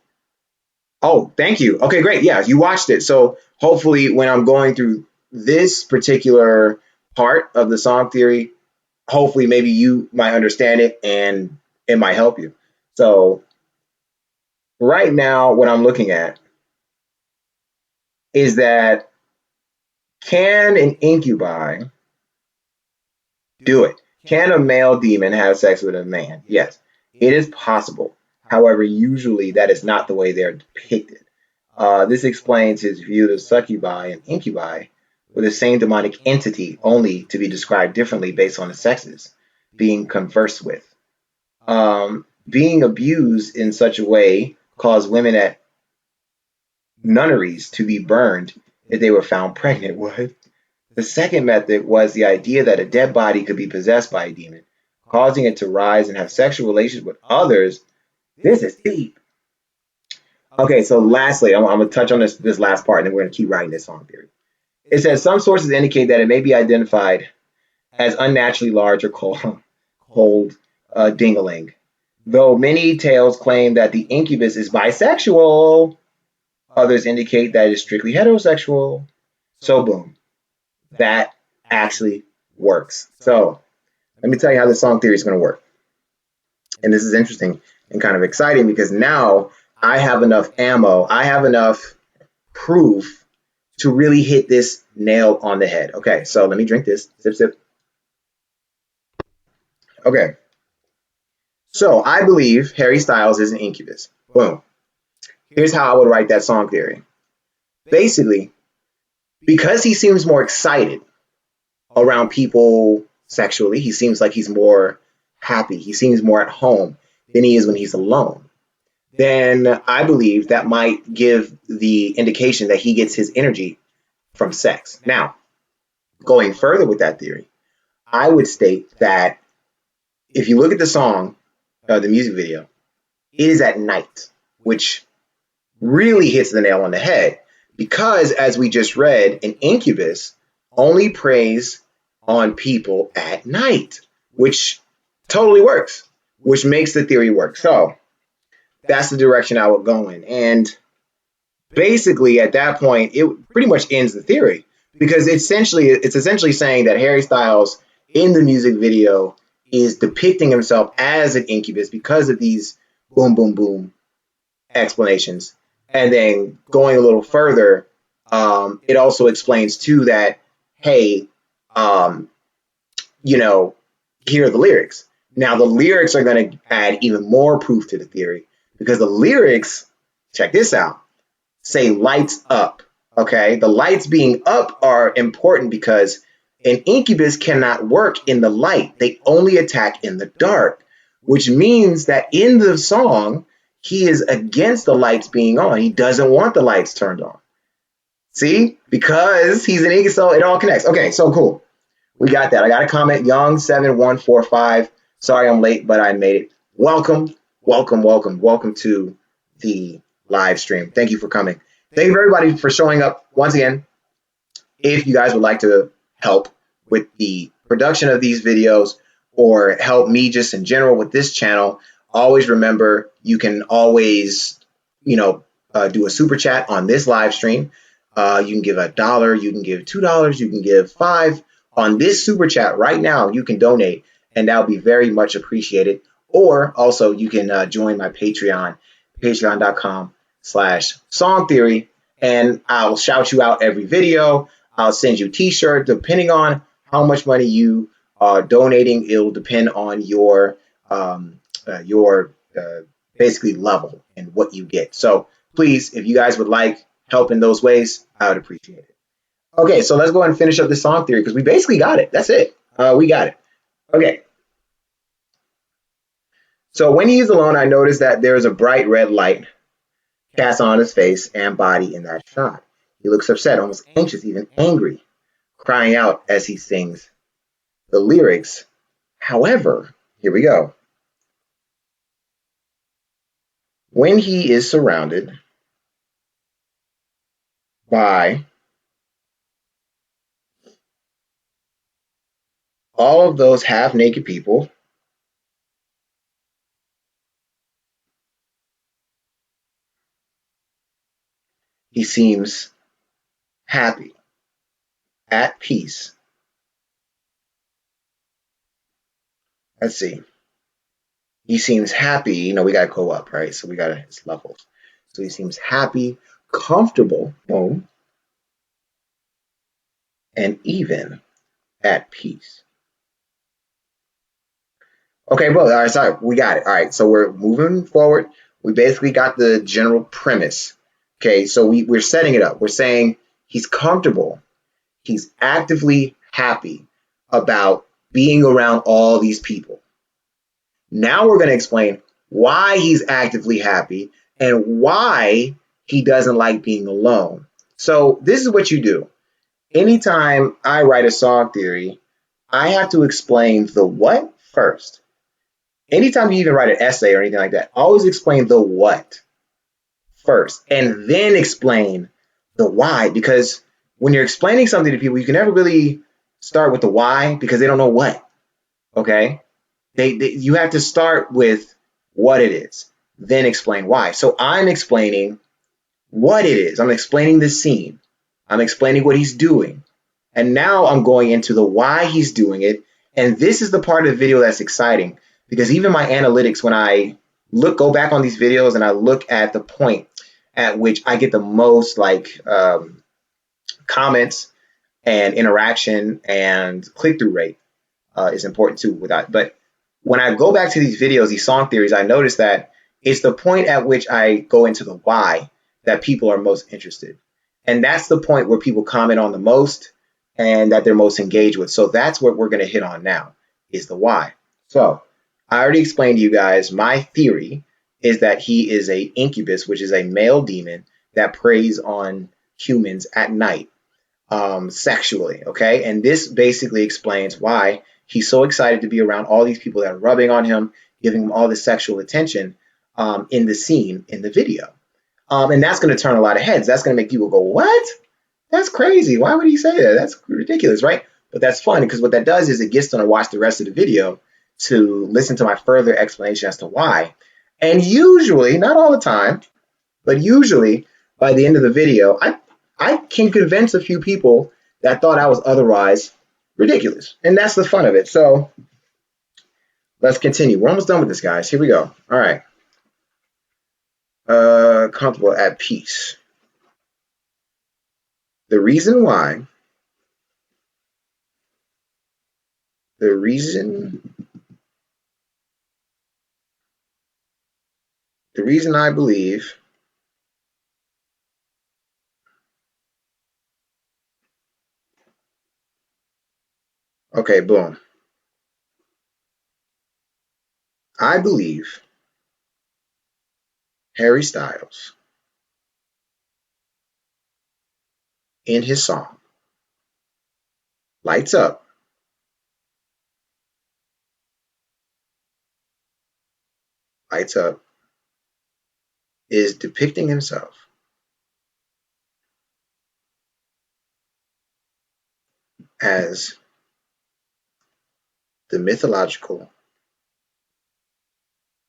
Oh, thank you. Okay, great. Yeah, you watched it. So hopefully, when I'm going through this particular part of the song theory, hopefully maybe you might understand it and it might help you. So right now, what I'm looking at is that can an incubi do it? Can a male demon have sex with a man? Yes, it is possible. However, usually that is not the way they're depicted. This explains his view of succubi and incubi were the same demonic entity, only to be described differently based on the sexes being conversed with. Being abused in such a way caused women at nunneries to be burned if they were found pregnant. What? The second method was the idea that a dead body could be possessed by a demon, causing it to rise and have sexual relations with others. This is deep. Okay, so lastly, I'm going to touch on this last part, and then we're going to keep writing this song theory. It says some sources indicate that it may be identified as unnaturally large or cold dingaling, though many tales claim that the incubus is bisexual. Others indicate that it is strictly heterosexual. So boom, that actually works. So let me tell you how the song theory is going to work. And this is interesting and kind of exciting because now I have enough ammo, I have enough proof to really hit this nail on the head. Okay, so let me drink this. Sip, sip. Okay. So I believe Harry Styles is an incubus. Boom. Here's how I would write that song theory. Basically, because he seems more excited around people sexually, he seems like he's more happy, he seems more at home than he is when he's alone. Then I believe that might give the indication that he gets his energy from sex. Now, going further with that theory, I would state that if you look at the song, the music video, it is at night, which really hits the nail on the head because, as we just read, an incubus only preys on people at night, which totally works, which makes the theory work. So that's the direction I would go in. And basically, at that point, it pretty much ends the theory because it's essentially saying that Harry Styles in the music video is depicting himself as an incubus because of these boom, boom, boom explanations. And then going a little further, it also explains too that, hey, um, you know, here are the lyrics. Now the lyrics are going to add even more proof to the theory because the lyrics, check this out, say lights up. Okay, the lights being up are important because an incubus cannot work in the light. They only attack in the dark, which means that in the song, he is against the lights being on. He doesn't want the lights turned on. See, because he's an incubus, so it all connects. Okay, so cool. We got that. I got a comment, Young7145. Sorry I'm late, but I made it. Welcome, welcome, welcome, welcome to the live stream. Thank you for coming. Thank you everybody for showing up once again. If you guys would like to help with the production of these videos or help me just in general with this channel, always remember you can always, do a super chat on this live stream. You can give $1, you can give $2, you can give $5. On this super chat right now, you can donate, and that would be very much appreciated. Or also, you can join my Patreon, patreon.com/Song Theory, and I'll shout you out every video. I'll send you t-shirt depending on how much money you are donating. It'll depend on your basically level and what you get. So please, if you guys would like help in those ways, I would appreciate it. Okay, so let's go ahead and finish up the song theory because we basically got it. That's it. We got it. Okay. So when he is alone, I noticed that there is a bright red light cast on his face and body in that shot. He looks upset, almost anxious, even angry, crying out as he sings the lyrics. However, here we go. When he is surrounded by all of those half-naked people, he seems happy, at peace. Let's see. He seems happy. We got to go up, right? So we got to, it's levels. So he seems happy, comfortable, and even at peace. Okay, bro. All right, sorry. We got it. All right. So we're moving forward. We basically got the general premise. Okay. So we're setting it up. We're saying he's comfortable. He's actively happy about being around all these people. Now we're going to explain why he's actively happy and why he doesn't like being alone. So this is what you do. Anytime I write a song theory, I have to explain the what first. Anytime you even write an essay or anything like that, always explain the what first and then explain the why. Because when you're explaining something to people, you can never really start with the why because they don't know what. Okay? You have to start with what it is, then explain why. So I'm explaining what it is. I'm explaining the scene. I'm explaining what he's doing. And now I'm going into the why he's doing it. And this is the part of the video that's exciting because even my analytics, when I go back on these videos and I look at the point at which I get the most comments and interaction and click-through rate is important too. But when I go back to these videos, these song theories, I notice that it's the point at which I go into the why that people are most interested. And that's the point where people comment on the most and that they're most engaged with. So that's what we're going to hit on now is the why. So I already explained to you guys, my theory is that he is a incubus, which is a male demon that preys on humans at night sexually. Okay. And this basically explains why he's so excited to be around all these people that are rubbing on him, giving him all this sexual attention in the scene, in the video. And that's going to turn a lot of heads. That's going to make people go, what? That's crazy. Why would he say that? That's ridiculous, right? But that's fun because what that does is it gets them to watch the rest of the video to listen to my further explanation as to why. And usually, not all the time, but usually by the end of the video, I can convince a few people that thought I was otherwise ridiculous. And that's the fun of it. So let's continue. We're almost done with this, guys. Here we go. All right. comfortable, at peace. The reason why, the reason I believe okay, boom. I believe Harry Styles in his song Lights Up Lights Up is depicting himself as the mythological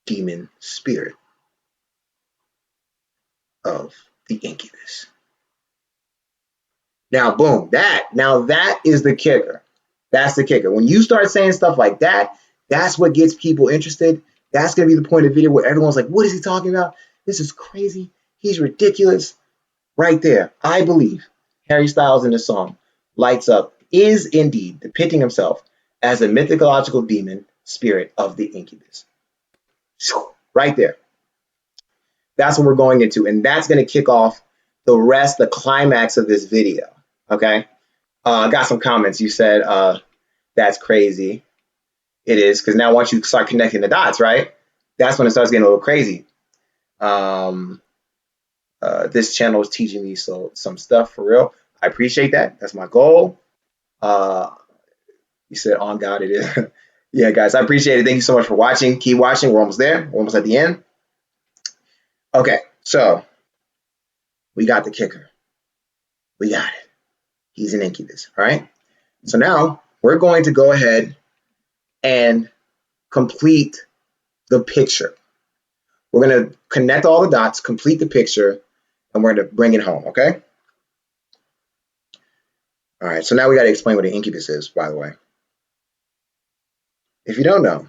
demon spirit of the incubus. Now, boom, that is the kicker. That's the kicker. When you start saying stuff like that, that's what gets people interested. That's going to be the point of the video where everyone's like, what is he talking about? This is crazy. He's ridiculous. Right there, I believe Harry Styles in the song Lights Up is indeed depicting himself as a mythological demon spirit of the incubus. Right there. That's what we're going into. And that's going to kick off the climax of this video. Okay. I got some comments. You said, that's crazy. It is, because now once you start connecting the dots, right? That's when it starts getting a little crazy. This channel is teaching me some stuff for real. I appreciate that. That's my goal. Uh, you said on God it is. Yeah, guys, I appreciate it. Thank you so much for watching. Keep watching. We're almost there. We're almost at the end. Okay, so we got the kicker. We got it. He's an incubus. All right. So now we're going to go ahead and complete the picture. We're going to connect all the dots, complete the picture, and we're going to bring it home. Okay. All right. So now we got to explain what an incubus is, by the way. If you don't know,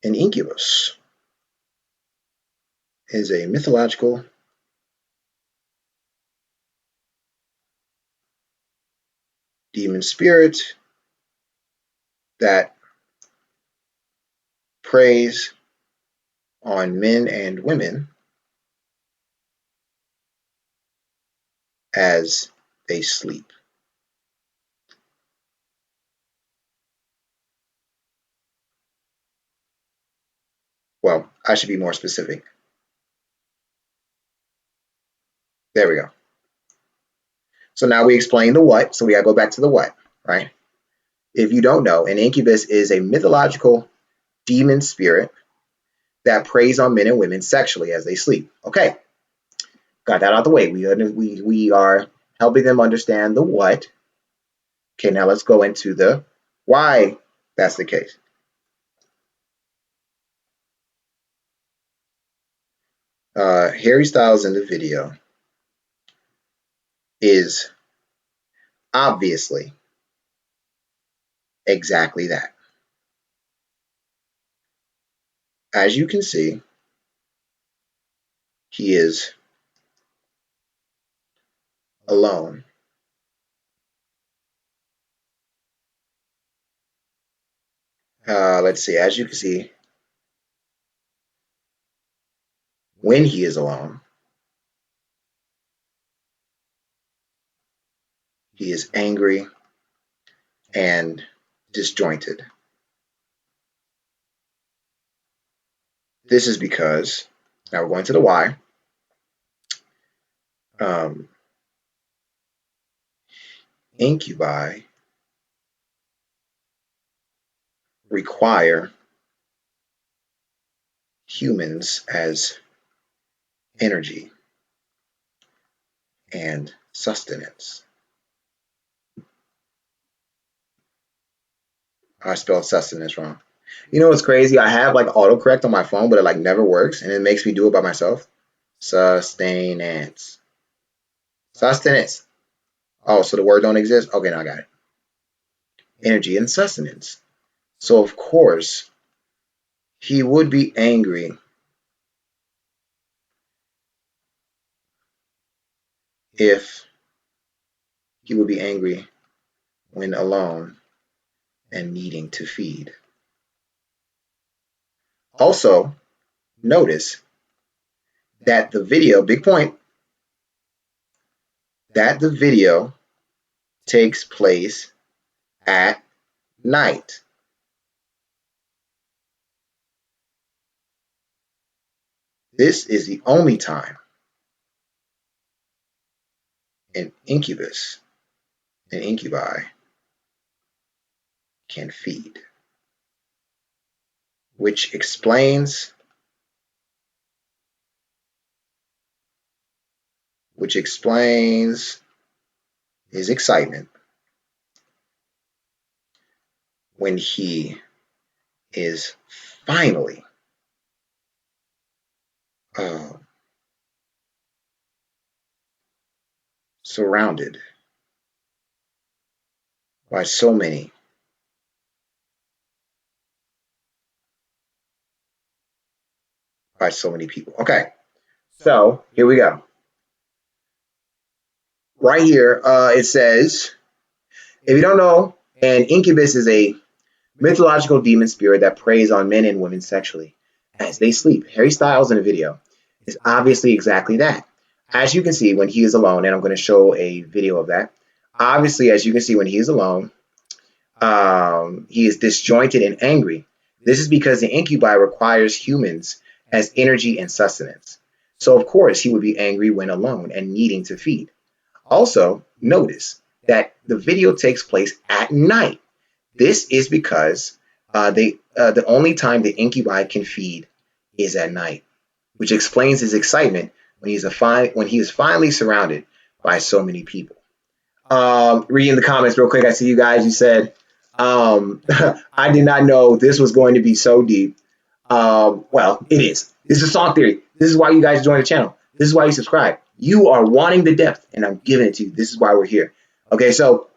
an incubus is a mythological demon spirit that preys on men and women as they sleep. Well, I should be more specific. There we go. So now we explain the what, so we gotta go back to the what, right? If you don't know, an incubus is a mythological demon spirit that preys on men and women sexually as they sleep. Okay, got that out the way. We are helping them understand the what. Okay, now let's go into the why that's the case. Harry Styles in the video is obviously exactly that. As you can see, he is alone. Let's see, as you can see, when he is alone, he is angry and disjointed. This is because, now we're going to the why. Um, Incubi require humans as energy and sustenance. I spelled sustenance wrong. You know what's crazy? I have like autocorrect on my phone, but it like never works, and it makes me do it by myself. Sustenance. Sustenance. Oh, so the word don't exist? Okay, now I got it. Energy and sustenance. So of course, he would be angry if he would be angry when alone and needing to feed. Also, notice that the video, big point, that the video takes place at night. This is the only time an incubus, an incubi, can feed, which explains his excitement when he is finally uh, surrounded by so many people. Okay, so here we go. Right here, it says, if you don't know, an incubus is a mythological demon spirit that preys on men and women sexually as they sleep. Harry Styles in a video is obviously exactly that. As you can see when he is alone, and I'm going to show a video of that. Obviously, as you can see when he is alone, he is disjointed and angry. This is because the incubi requires humans as energy and sustenance. So, of course, he would be angry when alone and needing to feed. Also, notice that the video takes place at night. This is because the only time the incubi can feed is at night, which explains his excitement when when he is finally surrounded by so many people. Reading the comments real quick, I see you guys. You said, I did not know this was going to be so deep. Well, it is. This is Song Theory. This is why you guys join the channel. This is why you subscribe. You are wanting the depth, and I'm giving it to you. This is why we're here. Okay, so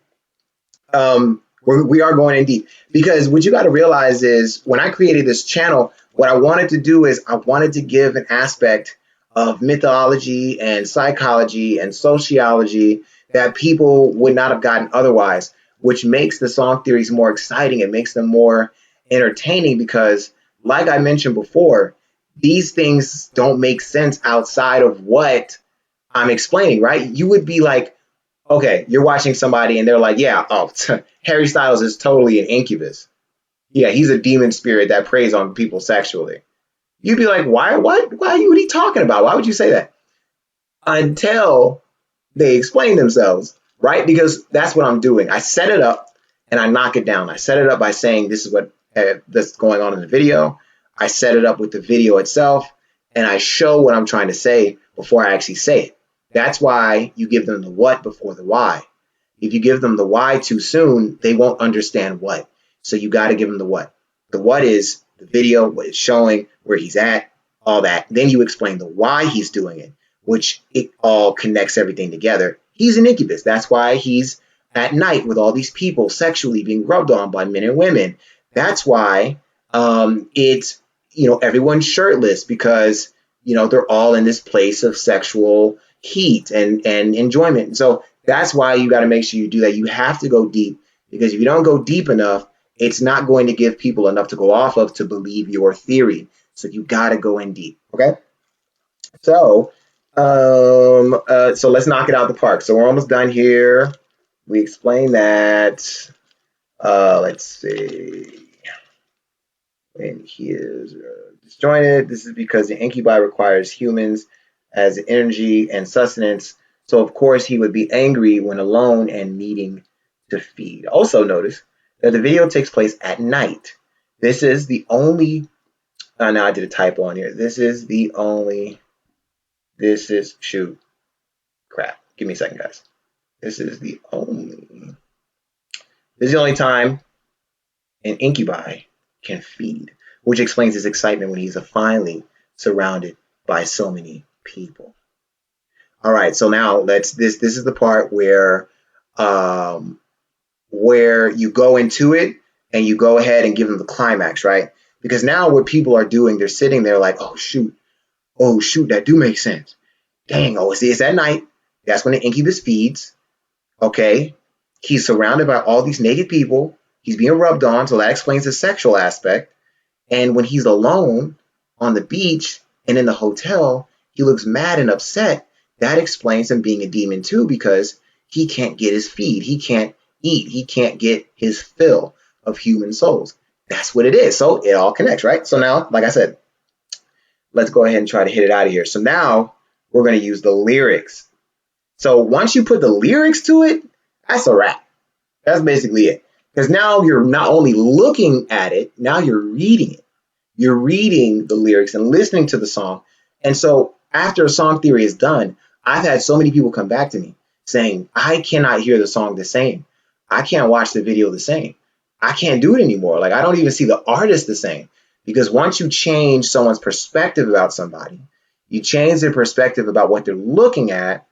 we are going in deep because what you got to realize is when I created this channel, what I wanted to do is I wanted to give an aspect of mythology and psychology and sociology that people would not have gotten otherwise, which makes the song theories more exciting. It makes them more entertaining because, like I mentioned before, these things don't make sense outside of what I'm explaining, right? You would be like, okay, you're watching somebody and they're like, yeah, oh, Harry Styles is totally an incubus. Yeah, he's a demon spirit that preys on people sexually. You'd be like, why? What? What are you talking about? Why would you say that? Until they explain themselves, right? Because that's what I'm doing. I set it up and I knock it down. I set it up by saying this is what that's going on in the video. I set it up with the video itself and I show what I'm trying to say before I actually say it. That's why you give them the what before the why. If you give them the why too soon, they won't understand what. So you got to give them the what. The what is the video, what it's showing, where he's at, all that. Then you explain the why he's doing it, which it all connects everything together. He's an incubus. That's why he's at night with all these people sexually being rubbed on by men and women. That's why it's, everyone's shirtless because, they're all in this place of sexual heat and enjoyment. So that's why you got to make sure you do that. You have to go deep because if you don't go deep enough, it's not going to give people enough to go off of to believe your theory. So you got to go in deep. Okay. So, so let's knock it out the park. So we're almost done here. We explained that. Let's see. When he is disjointed, this is because the incubi requires humans as energy and sustenance. So of course he would be angry when alone and needing to feed. Also notice that the video takes place at night. This is the only. Now I did a typo on here. This is shoot. Crap. Give me a second, guys. This is the only time an incubi can feed, which explains his excitement when he's finally surrounded by so many people. All right, so now this is the part where you go into it and you go ahead and give them the climax, right? Because now what people are doing, they're sitting there like, oh shoot, that do make sense. Dang, it's at night. That's when the incubus feeds. Okay. He's surrounded by all these naked people. He's being rubbed on, so that explains the sexual aspect. And when he's alone on the beach and in the hotel, he looks mad and upset. That explains him being a demon too, because he can't get his feed. He can't eat. He can't get his fill of human souls. That's what it is. So it all connects, right? So now, like I said, let's go ahead and try to hit it out of here. So now we're going to use the lyrics. So once you put the lyrics to it, that's a wrap. That's basically it. Because now you're not only looking at it, now you're reading it. You're reading the lyrics and listening to the song. And so after a song theory is done, I've had so many people come back to me saying, I cannot hear the song the same. I can't watch the video the same. I can't do it anymore. Like, I don't even see the artist the same. Because once you change someone's perspective about somebody, you change their perspective about what they're looking at,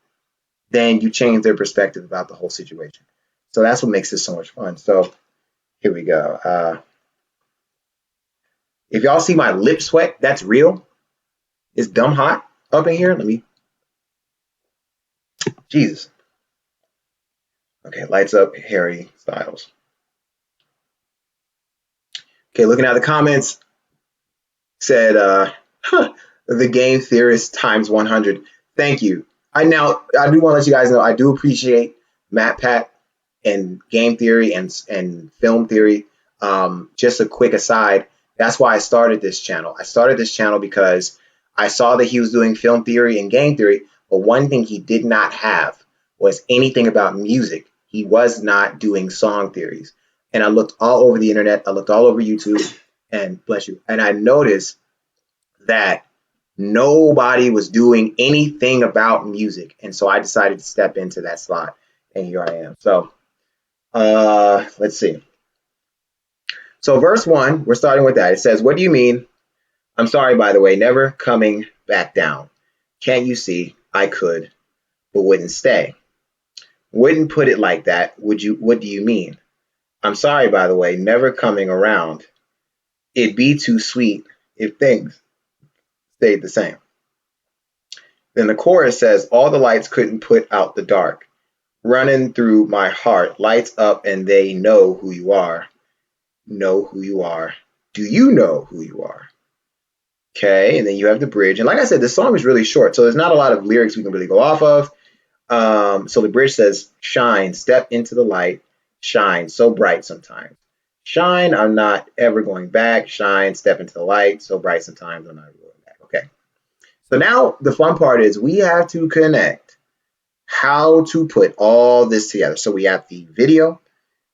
then you change their perspective about the whole situation. So that's what makes this so much fun. So here we go. If y'all see my lip sweat, that's real. It's dumb hot up in here. Let me, Jesus. Okay, lights up, Harry Styles. Okay, looking at the comments, said, the game theorist times 100. Thank you. I do want to let you guys know, I do appreciate Matt Pat and game theory and film theory. Just a quick aside, that's why I started this channel. I started this channel because I saw that he was doing film theory and game theory, but one thing he did not have was anything about music. He was not doing song theories. And I looked all over the internet, I looked all over YouTube, and bless you, and I noticed that nobody was doing anything about music. And so I decided to step into that slot, and here I am. So let's see. So verse 1, we're starting with that. It says, what do you mean? I'm sorry, by the way, never coming back down. Can't you see? I could, but wouldn't stay. Wouldn't put it like that. What do you mean? I'm sorry, by the way, never coming around. It'd be too sweet if things stayed the same. Then the chorus says, all the lights couldn't put out the dark. Running through my heart, lights up and they know who you are. Know who you are. Do you know who you are? Okay, and then you have the bridge. And like I said, the song is really short, so there's not a lot of lyrics we can really go off of. So the bridge says, shine, step into the light, shine, so bright sometimes. Shine, I'm not ever going back. Shine, step into the light, so bright sometimes, I'm not ever going back. Okay. So now the fun part is we have to connect how to put all this together. So we have the video,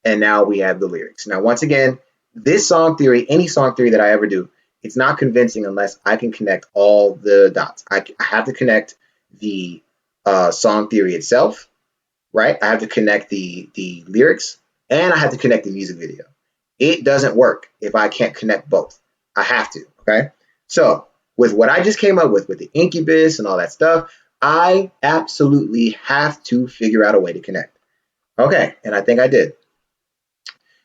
and now we have the lyrics. Now, once again, this song theory, any song theory that I ever do, it's not convincing unless I can connect all the dots. I have to connect the song theory itself, right? I have to connect the lyrics, and I have to connect the music video. It doesn't work if I can't connect both. I have to, okay? So with what I just came up with the incubus and all that stuff, I absolutely have to figure out a way to connect. Okay, and I think I did.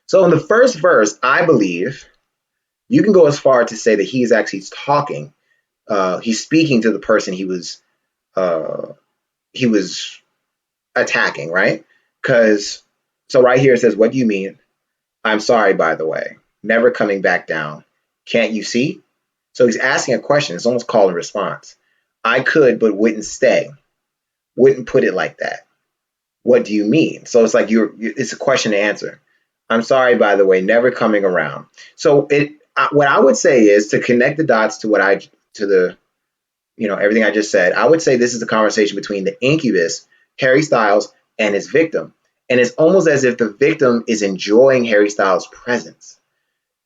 So in the first verse, I believe you can go as far to say that he's actually talking. He's speaking to the person he was attacking, right? Because so right here it says, "What do you mean? I'm sorry, by the way, never coming back down. Can't you see?" So he's asking a question. It's almost call and response. I could, but wouldn't stay. Wouldn't put it like that. What do you mean? So it's like it's a question to answer. I'm sorry, by the way, never coming around. So what I would say is to connect the dots to everything I just said. I would say this is a conversation between the incubus, Harry Styles, and his victim. And it's almost as if the victim is enjoying Harry Styles' presence.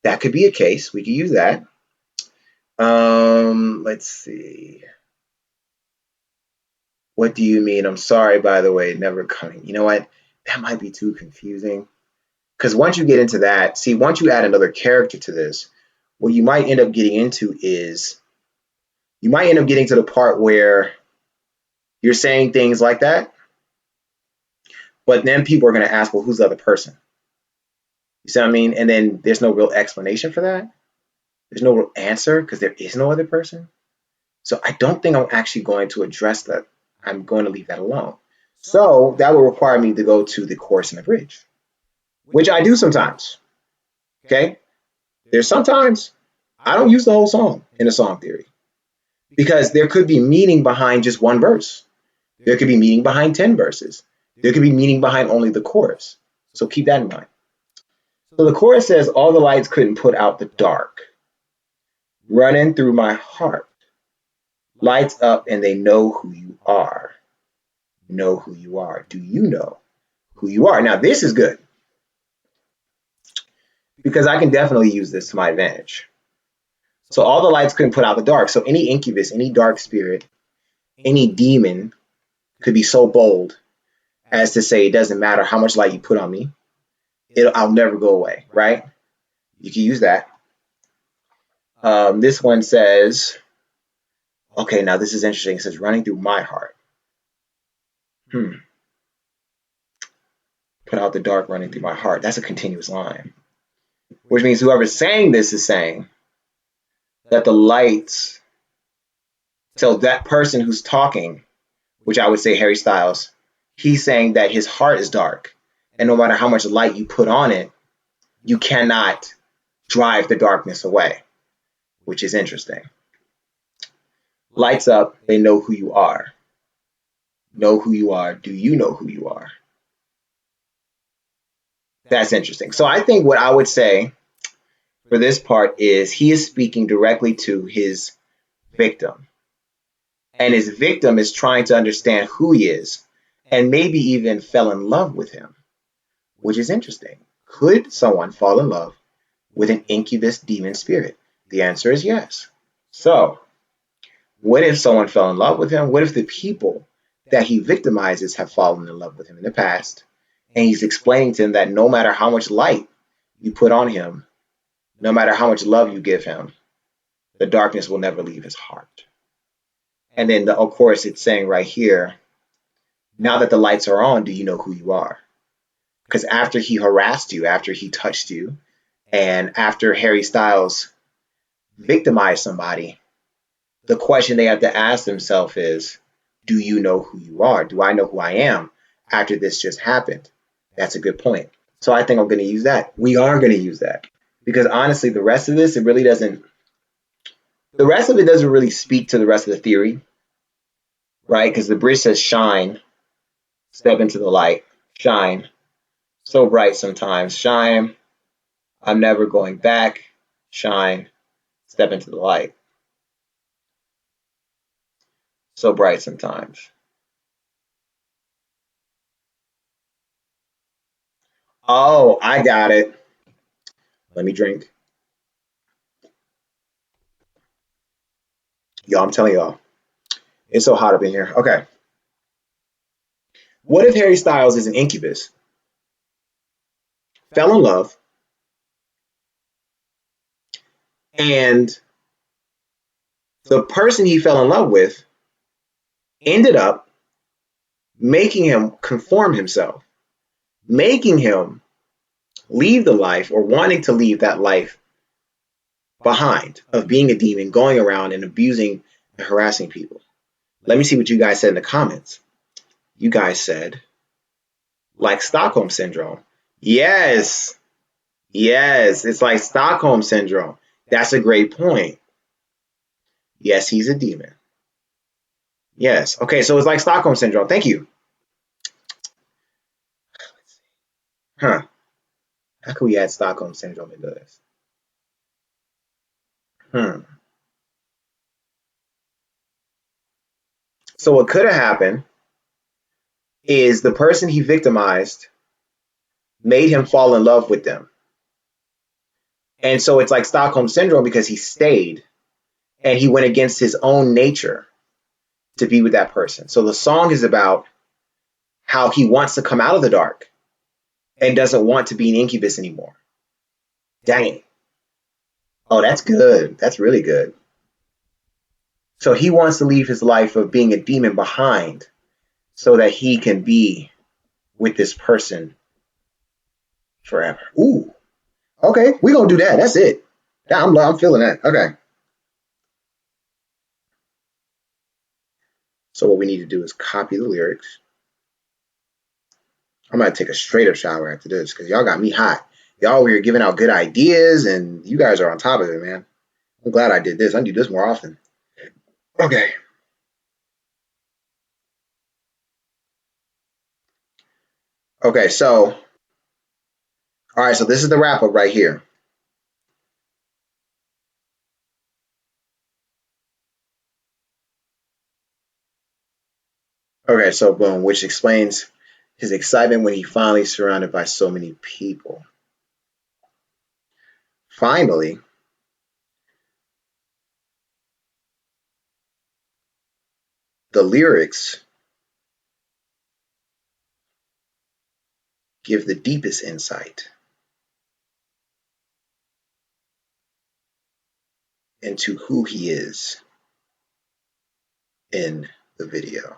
That could be a case. We could use that. Let's see. What do you mean? I'm sorry, by the way, never coming. You know what? That might be too confusing. Because once you get into that, see, once you add another character to this, what you might end up getting into is you might end up getting to the part where you're saying things like that, but then people are going to ask, well, who's the other person? You see what I mean? And then there's no real explanation for that. There's no real answer because there is no other person. So I don't think I'm actually going to address that. I'm going to leave that alone. So that will require me to go to the chorus and the bridge, which I do sometimes. Okay. There's sometimes I don't use the whole song in a song theory because there could be meaning behind just one verse. There could be meaning behind 10 verses. There could be meaning behind only the chorus. So keep that in mind. So the chorus says, all the lights couldn't put out the dark. Running through my heart. Lights up and they know who you are. Know who you are. Do you know who you are? Now, this is good because I can definitely use this to my advantage. So all the lights couldn't put out the dark. So any incubus, any dark spirit, any demon could be so bold as to say it doesn't matter how much light you put on me, I'll never go away, right? You can use that. This one says, okay, now this is interesting. It says running through my heart. Put out the dark running through my heart. That's a continuous line, which means whoever's saying this is saying that the lights, so that person who's talking, which I would say Harry Styles, he's saying that his heart is dark. And no matter how much light you put on it, you cannot drive the darkness away, which is interesting. Lights up, they know who you are. Know who you are. Do you know who you are? That's interesting. So I think what I would say for this part is he is speaking directly to his victim. And his victim is trying to understand who he is and maybe even fell in love with him, which is interesting. Could someone fall in love with an incubus demon spirit? The answer is yes. So, what if someone fell in love with him? What if the people that he victimizes have fallen in love with him in the past? And he's explaining to them that no matter how much light you put on him, no matter how much love you give him, the darkness will never leave his heart. And then, of course, it's saying right here, now that the lights are on, do you know who you are? Because after he harassed you, after he touched you, and after Harry Styles victimized somebody, the question they have to ask themselves is, do you know who you are? Do I know who I am after this just happened? That's a good point. So I think I'm going to use that. We are going to use that. Because honestly, the rest of this, the rest of it doesn't really speak to the rest of the theory, right? Because the bridge says shine, step into the light, shine, so bright sometimes, shine, I'm never going back, shine, step into the light, so bright sometimes. Oh, I got it. Let me drink. Y'all, I'm telling y'all, it's so hot up in here. Okay. What if Harry Styles is an incubus, fell in love, and the person he fell in love with ended up making him conform himself, making him leave the life or wanting to leave that life behind of being a demon, going around and abusing and harassing people? Let me see what you guys said in the comments. You guys said, like Stockholm Syndrome. Yes, yes, it's like Stockholm Syndrome. That's a great point. Yes, he's a demon. Yes. Okay, so it's like Stockholm Syndrome. Thank you. Huh. How can we add Stockholm Syndrome into this? So what could have happened is the person he victimized made him fall in love with them. And so it's like Stockholm Syndrome because he stayed and he went against his own nature to be with that person. So the song is about how he wants to come out of the dark and doesn't want to be an incubus anymore. Dang. Oh, that's good. That's really good. So he wants to leave his life of being a demon behind so that he can be with this person forever. Ooh. Okay, we're gonna do that. That's it. I'm feeling that. Okay. So what we need to do is copy the lyrics. I'm gonna take a straight up shower after this because y'all got me hot. Y'all were giving out good ideas and you guys are on top of it, man. I'm glad I did this. I do this more often. Okay. Okay, so all right, so this is the wrap up right here. Okay, so boom, which explains his excitement when he finally surrounded by so many people. Finally, the lyrics give the deepest insight into who he is in the video.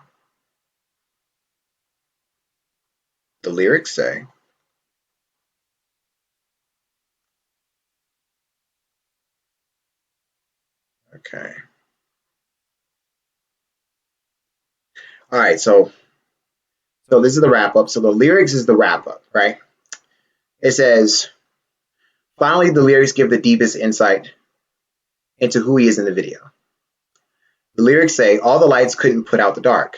The lyrics say, okay. All right, so this is the wrap up. So the lyrics is the wrap up, right? It says, finally, the lyrics give the deepest insight into who he is in the video. The lyrics say, all the lights couldn't put out the dark,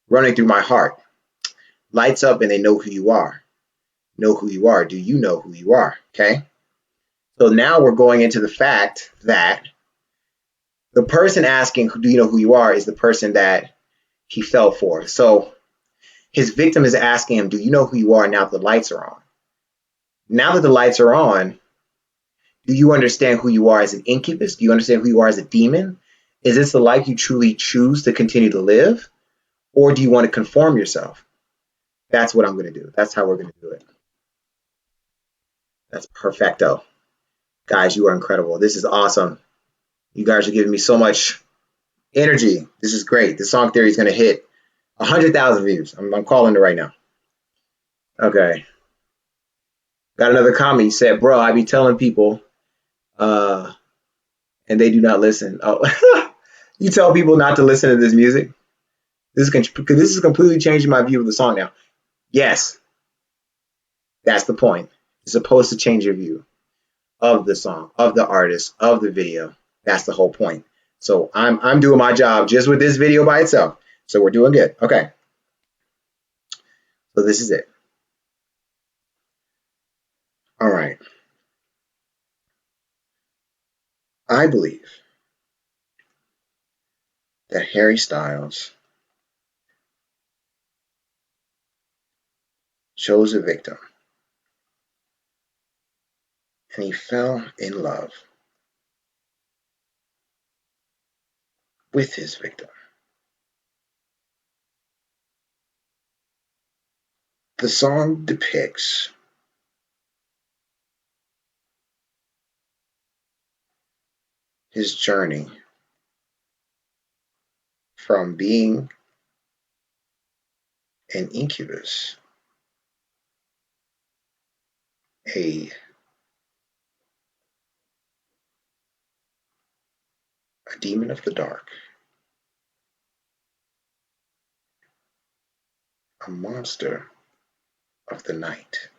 running through my heart. Lights up and they know who you are. Know who you are. Do you know who you are? Okay. So now we're going into the fact that the person asking, do you know who you are, is the person that he fell for. So his victim is asking him, do you know who you are now that the lights are on? Now that the lights are on, do you understand who you are as an incubus? Do you understand who you are as a demon? Is this the life you truly choose to continue to live? Or do you want to conform yourself? That's what I'm going to do. That's how we're going to do it. That's perfecto. Guys, you are incredible. This is awesome. You guys are giving me so much energy. This is great. The song theory is going to hit 100,000 views. I'm calling it right now. Okay. Got another comment. He said, bro, I be telling people uh, and they do not listen. Oh, you tell people not to listen to this music? This is completely changing my view of the song now. Yes, that's the point. It's supposed to change your view of the song, of the artist, of the video. That's the whole point. So I'm doing my job just with this video by itself. So we're doing good. Okay. So this is it. All right. I believe that Harry Styles chose a victim and he fell in love with his victim. The song depicts his journey from being an incubus, a, a demon of the dark, a monster of the night,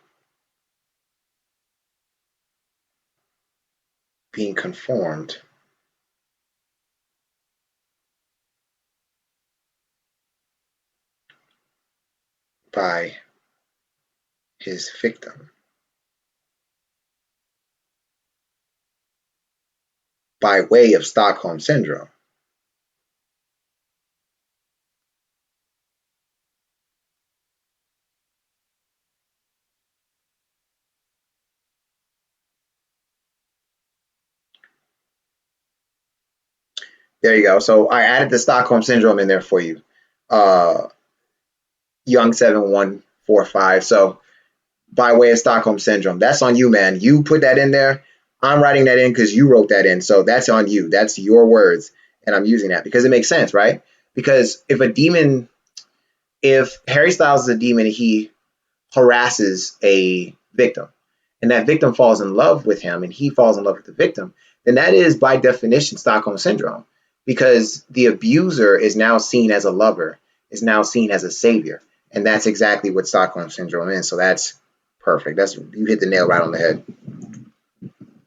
being conformed by his victim by way of Stockholm Syndrome. There you go. So I added the Stockholm Syndrome in there for you. Young 7145. So by way of Stockholm Syndrome, that's on you, man. You put that in there. I'm writing that in because you wrote that in. So that's on you. That's your words. And I'm using that because it makes sense, right? Because if Harry Styles is a demon, he harasses a victim and that victim falls in love with him and he falls in love with the victim, then that is by definition Stockholm Syndrome because the abuser is now seen as a lover, is now seen as a savior. And that's exactly what Stockholm Syndrome is. So that's perfect. That's you hit the nail right on the head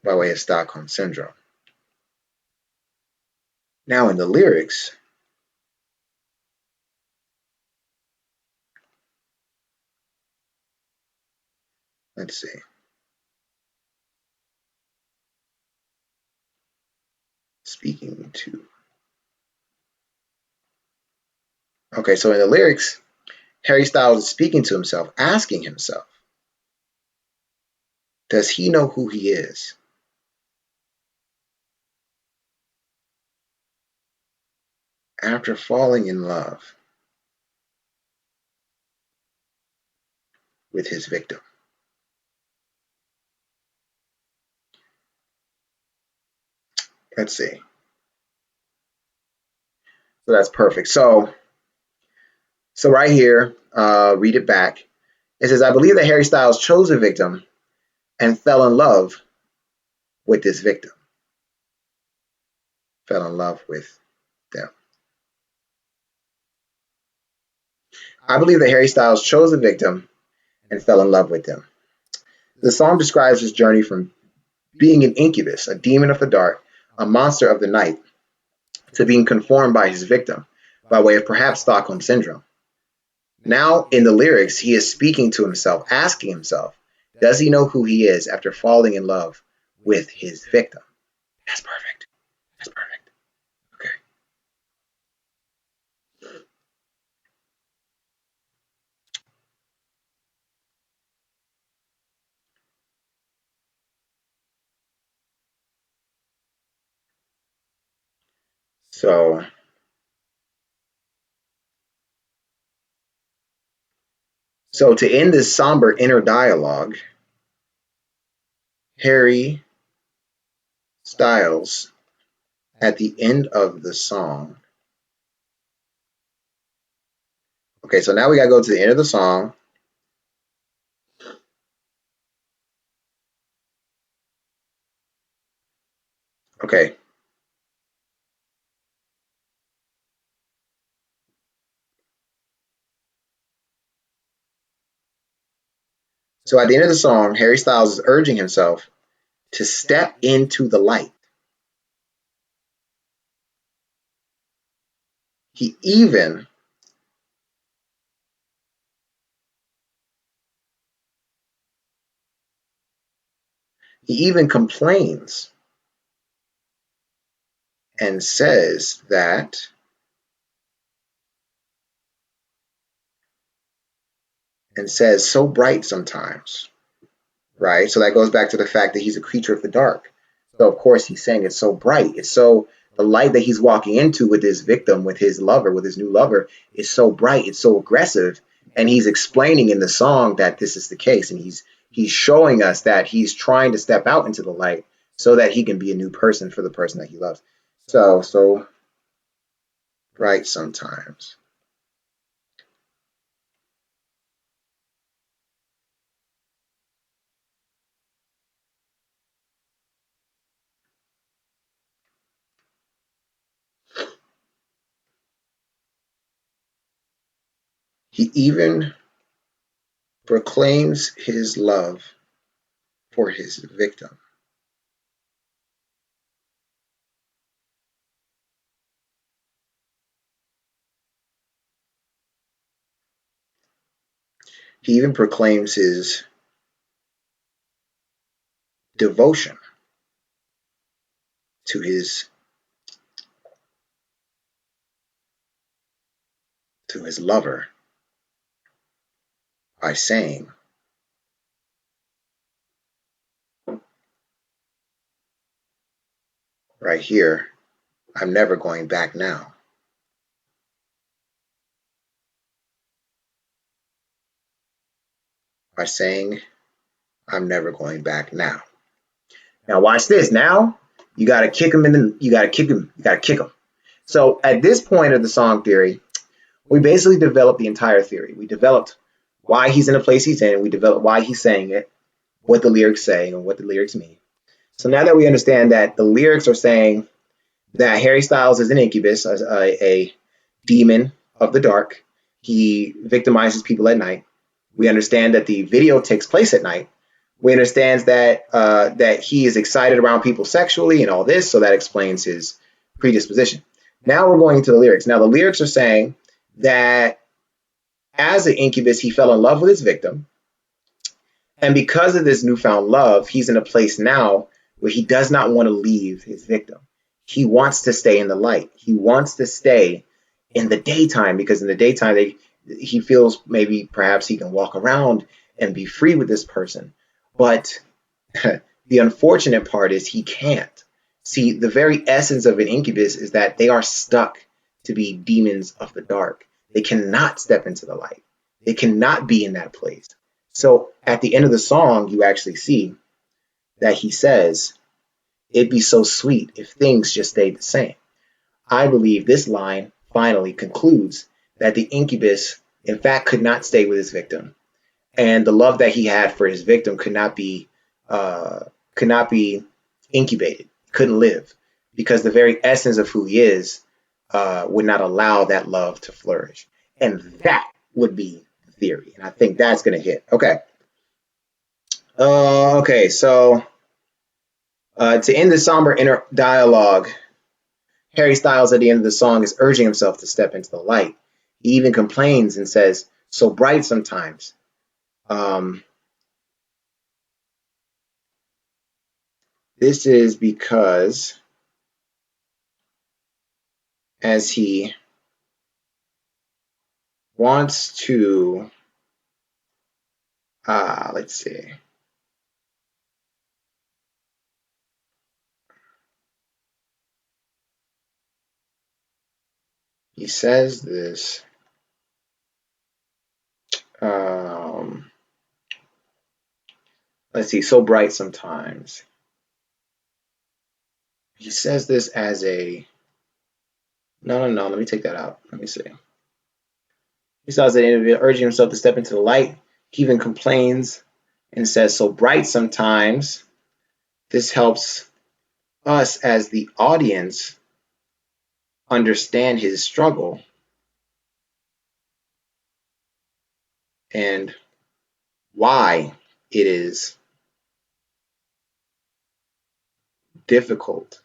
by way of Stockholm Syndrome. Now in the lyrics, let's see. Speaking to. Okay, so in the lyrics, Harry Styles is speaking to himself, asking himself, does he know who he is? After falling in love with his victim. Let's see. So that's perfect. So right here, read it back. It says, I believe that Harry Styles chose a victim and fell in love with this victim. Fell in love with them. I believe that Harry Styles chose a victim and fell in love with them. The song describes his journey from being an incubus, a demon of the dark, a monster of the night, to being conformed by his victim, by way of perhaps Stockholm Syndrome. Now, in the lyrics, he is speaking to himself, asking himself, does he know who he is after falling in love with his victim? That's perfect. That's perfect. Okay. So, so to end this somber inner dialogue, Harry Styles, at the end of the song, okay, so now we got to go to the end of the song. Okay. So at the end of the song, Harry Styles is urging himself to step into the light. He even he even complains and says that and says so bright sometimes, right? So that goes back to the fact that he's a creature of the dark. So of course he's saying it's so bright. It's so the light that he's walking into with his victim, with his lover, with his new lover, is so bright. It's so aggressive, and he's explaining in the song that this is the case, and he's showing us that he's trying to step out into the light so that he can be a new person for the person that he loves. So bright sometimes. He even proclaims his love for his victim. He even proclaims his devotion to his lover by saying, right here, I'm never going back now. By saying, I'm never going back now. Now watch this. Now you got to kick him you got to kick him. You got to kick him. So at this point of the song theory, we basically developed the entire theory. We developed why he's in the place he's in. We developed why he's saying it, what the lyrics say, and what the lyrics mean. So now that we understand that the lyrics are saying that Harry Styles is an incubus, a demon of the dark, He victimizes people at night. We understand that the video takes place at night. We understand that he is excited around people sexually and all this, so that explains his predisposition. Now we're going into the lyrics. Now the lyrics are saying that as an incubus, he fell in love with his victim, and because of this newfound love, he's in a place now where he does not want to leave his victim. He wants to stay in the light. He wants to stay in the daytime because in the daytime he feels maybe perhaps he can walk around and be free with this person. But the unfortunate part is he can't. See, the very essence of an incubus is that they are stuck to be demons of the dark. They cannot step into the light. They cannot be in that place. So at the end of the song, you actually see that he says, "It'd be so sweet if things just stayed the same." I believe this line finally concludes that the incubus, in fact, could not stay with his victim, and the love that he had for his victim uh, could not be incubated, couldn't live, because the very essence of who he is would not allow that love to flourish, and that would be the theory, and I think that's going to hit. Okay. Okay, so to end the somber inner dialogue, Harry Styles at the end of the song is urging himself to step into the light. He even complains and says, "So bright sometimes." Um, this is because as he wants to, let's see, he says this. Um, let's see, so bright sometimes. He says this as a, no, let me take that out. Let me see. He says that individual urging himself to step into the light. He even complains and says, "So bright sometimes." This helps us as the audience understand his struggle and why it is difficult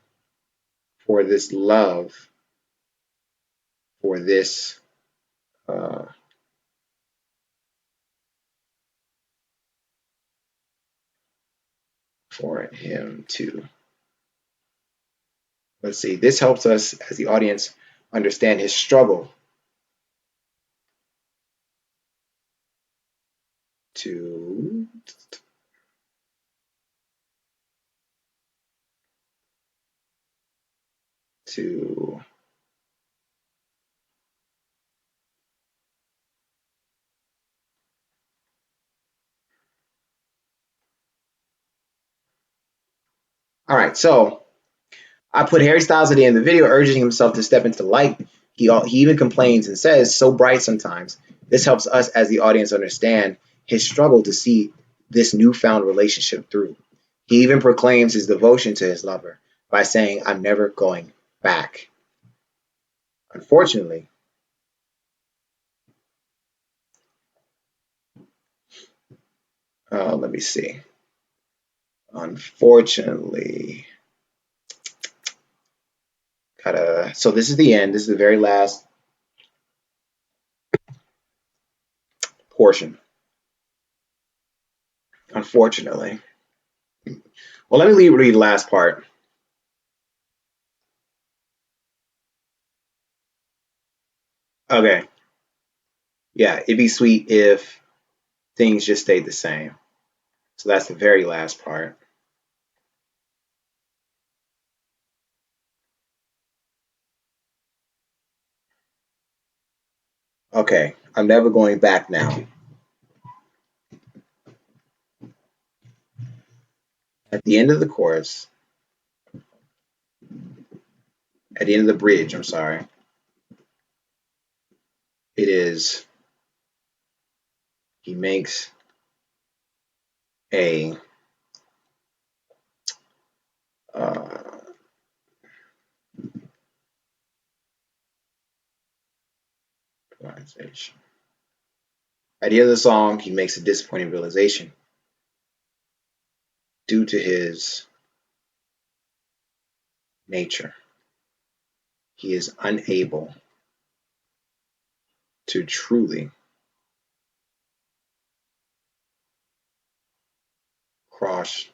for this love, for this, uh, for him to, let's see, this helps us as the audience understand his struggle to, to, all right, so I put Harry Styles at the end of the video urging himself to step into the light. He even complains and says, "So bright sometimes." This helps us as the audience understand his struggle to see this newfound relationship through. He even proclaims his devotion to his lover by saying, "I'm never going back." Unfortunately, let me see. Unfortunately, so this is the end. This is the very last portion. Unfortunately. Well, let me read the last part. Okay. Yeah, it'd be sweet if things just stayed the same. So that's the very last part. Okay, I'm never going back now. At the end of the chorus, at the end of the bridge, I'm sorry, it is, he makes a, uh, Realization. At the end of the song, he makes a disappointing realization. Due to his nature, he is unable to truly cross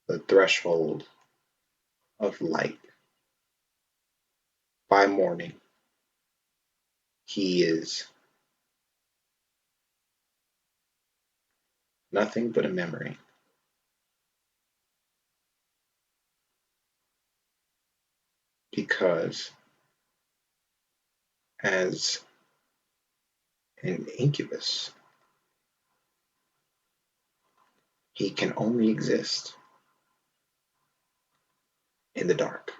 the threshold of light. By morning, he is nothing but a memory, because as an incubus, he can only exist in the dark.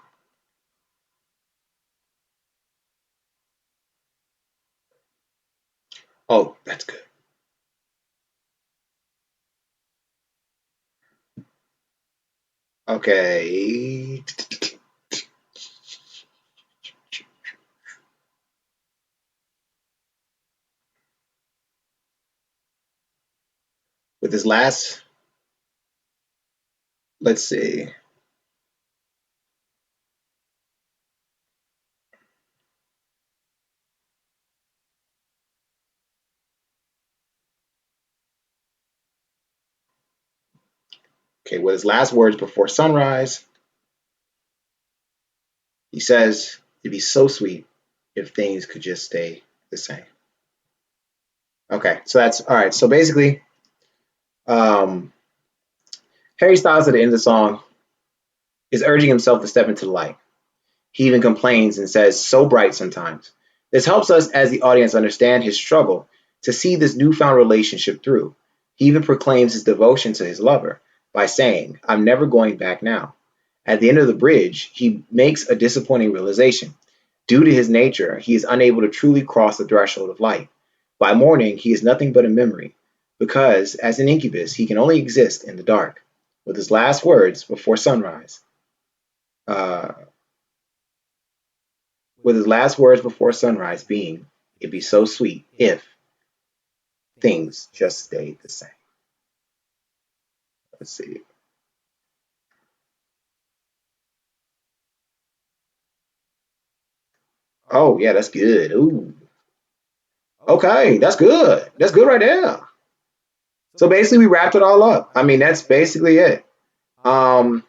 Oh, that's good. Okay. With his last, let's see. Okay, with his last words before sunrise, he says, it'd be so sweet if things could just stay the same. Okay, so that's all right. So basically, um, Harry Styles at the end of the song is urging himself to step into the light. He even complains and says, so bright sometimes. This helps us as the audience understand his struggle to see this newfound relationship through. He even proclaims his devotion to his lover by saying, I'm never going back now. At the end of the bridge, he makes a disappointing realization. Due to his nature, he is unable to truly cross the threshold of light. By morning, he is nothing but a memory, because as an incubus, he can only exist in the dark. With his last words before sunrise, uh, with his last words before sunrise being, it'd be so sweet if things just stayed the same. Let's see. Oh, yeah, that's good. Ooh. Okay, that's good. That's good right there. So basically, we wrapped it all up. I mean, that's basically it. Um,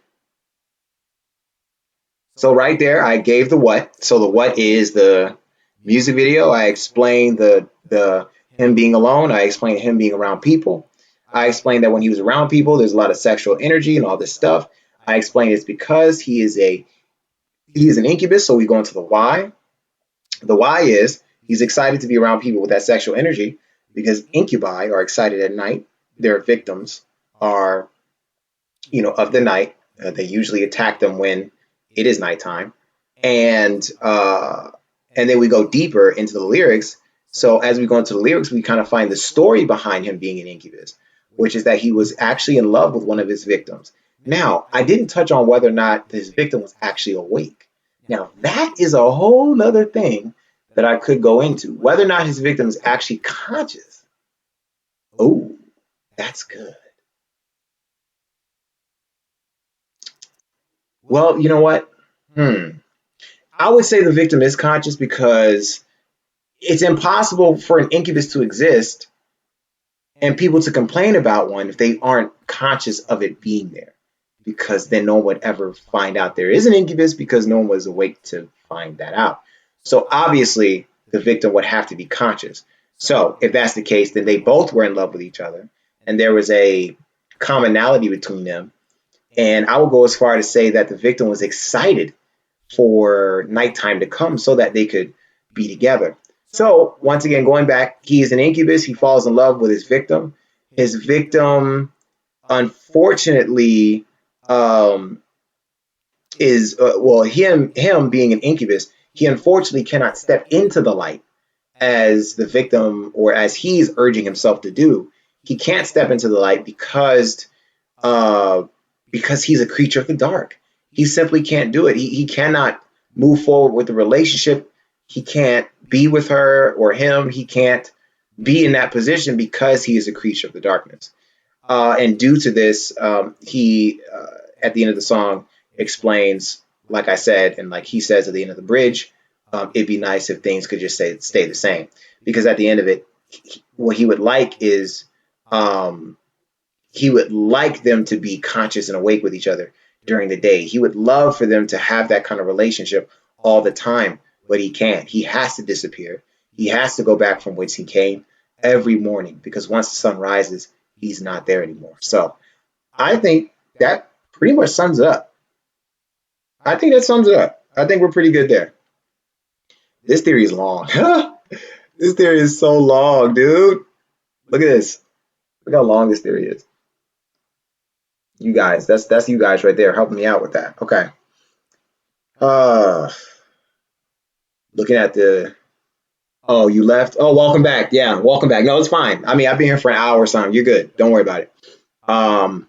so right there, I gave the what. So the what is the music video. I explained the him being alone. I explained him being around people. I explained that when he was around people, there's a lot of sexual energy and all this stuff. I explained it's because he is an incubus. So we go into the why. The why is he's excited to be around people with that sexual energy because incubi are excited at night. Their victims are, of the night. They usually attack them when it is nighttime, and then we go deeper into the lyrics. So as we go into the lyrics, we kind of find the story behind him being an incubus, which is that he was actually in love with one of his victims. Now, I didn't touch on whether or not his victim was actually awake. Now, that is a whole other thing that I could go into. Whether or not his victim is actually conscious. Oh, that's good. Well, you know what? I would say the victim is conscious because it's impossible for an incubus to exist and people to complain about one if they aren't conscious of it being there. Because then no one would ever find out there is an incubus because no one was awake to find that out. So obviously, the victim would have to be conscious. So if that's the case, then they both were in love with each other and there was a commonality between them. And I would go as far to say that the victim was excited for nighttime to come so that they could be together. So, once again, going back, he is an incubus. He falls in love with his victim. His victim, unfortunately, um, is well, him being an incubus, he unfortunately cannot step into the light as the victim or as he's urging himself to do. He can't step into the light uh, because he's a creature of the dark. He simply can't do it. He cannot move forward with the relationship he can't be with her or him. He can't be in that position because he is a creature of the darkness. And due to this, he at the end of the song explains, like I said, and like he says at the end of the bridge, it'd be nice if things could just stay the same. Because at the end of it, what he would like is um, he would like them to be conscious and awake with each other during the day. He would love for them to have that kind of relationship all the time, but he can't. He has to disappear. He has to go back from whence he came every morning because once the sun rises, he's not there anymore. So I think that pretty much sums it up. I think that sums it up. I think we're pretty good there. This theory is long. This theory is so long, dude. Look at this. Look how long this theory is. You guys, that's you guys right there helping me out with that. Okay. Uh looking at the oh, you left. Oh, welcome back. Yeah, welcome back. No, it's fine. I mean, I've been here for an hour or something. You're good. Don't worry about it. Um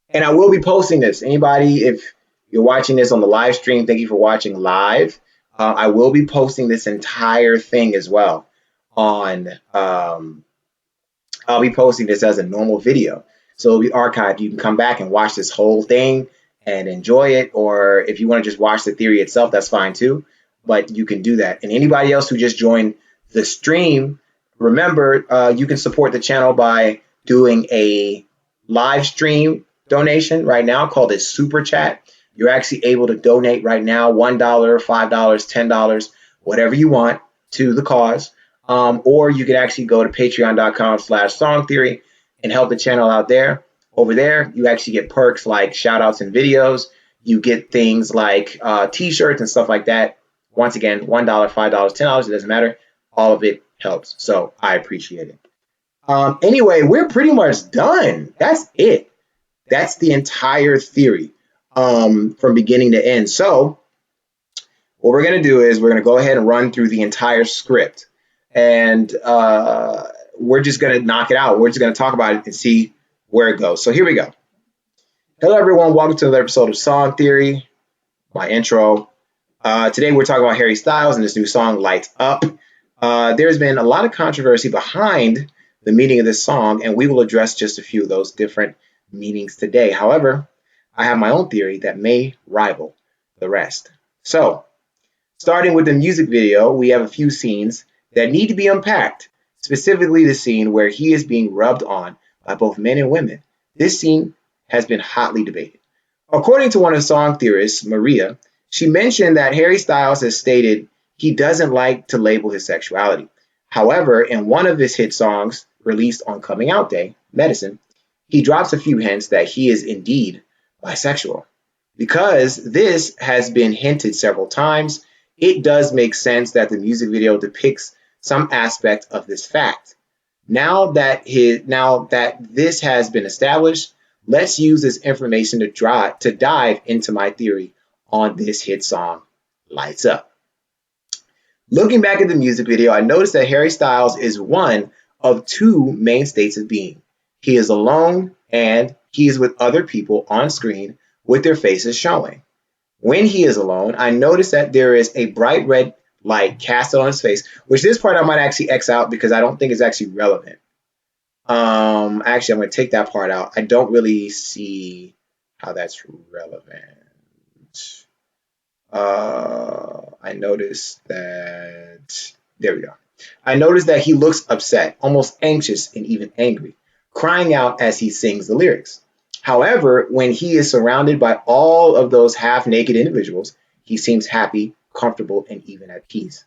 and I will be posting this. Anybody, if you're watching this on the live stream, thank you for watching live. I will be posting this entire thing as well on I'll be posting this as a normal video. So it'll be archived. You can come back and watch this whole thing and enjoy it. Or if you want to just watch the theory itself, that's fine too. But you can do that. And anybody else who just joined the stream, remember, you can support the channel by doing a live stream donation right now called a super chat. You're actually able to donate right now $1, $5, $10, whatever you want to the cause. Or you can actually go to patreon.com/song theory and help the channel out there. Over there, you actually get perks like shout outs and videos. You get things like t-shirts and stuff like that. Once again, $1, $5, $10, it doesn't matter. All of it helps. So I appreciate it. Anyway, we're pretty much done. That's it. That's the entire theory from beginning to end. So what we're going to do is we're going to go ahead and run through the entire script. And we're just going to knock it out. We're just going to talk about it and see where it goes. So here we go. Hello, everyone. Welcome to another episode of Song Theory, my intro. Today, we're talking about Harry Styles and this new song, Lights Up. There's been a lot of controversy behind the meaning of this song, and we will address just a few of those different meanings today. However, I have my own theory that may rival the rest. So, starting with the music video, we have a few scenes that need to be unpacked, specifically the scene where he is being rubbed on by both men and women. This scene has been hotly debated. According to one of the song theorists, Maria, she mentioned that Harry Styles has stated he doesn't like to label his sexuality. However, in one of his hit songs released on Coming Out Day, Medicine, he drops a few hints that he is indeed bisexual. Because this has been hinted several times, it does make sense that the music video depicts some aspect of this fact. Now that this has been established, let's use this information to dive into my theory on this hit song, Lights Up. Looking back at the music video, I noticed that Harry Styles is one of two main states of being. He is alone and he is with other people on screen with their faces showing. When he is alone, I notice that there is a bright red light cast on his face, which this part I might actually X out because I don't think it's actually relevant. Actually, I'm going to take that part out. I don't really see how that's relevant. I noticed that, there we go. I noticed that he looks upset, almost anxious and even angry, crying out as he sings the lyrics. However, when he is surrounded by all of those half-naked individuals, he seems happy, comfortable, and even at peace.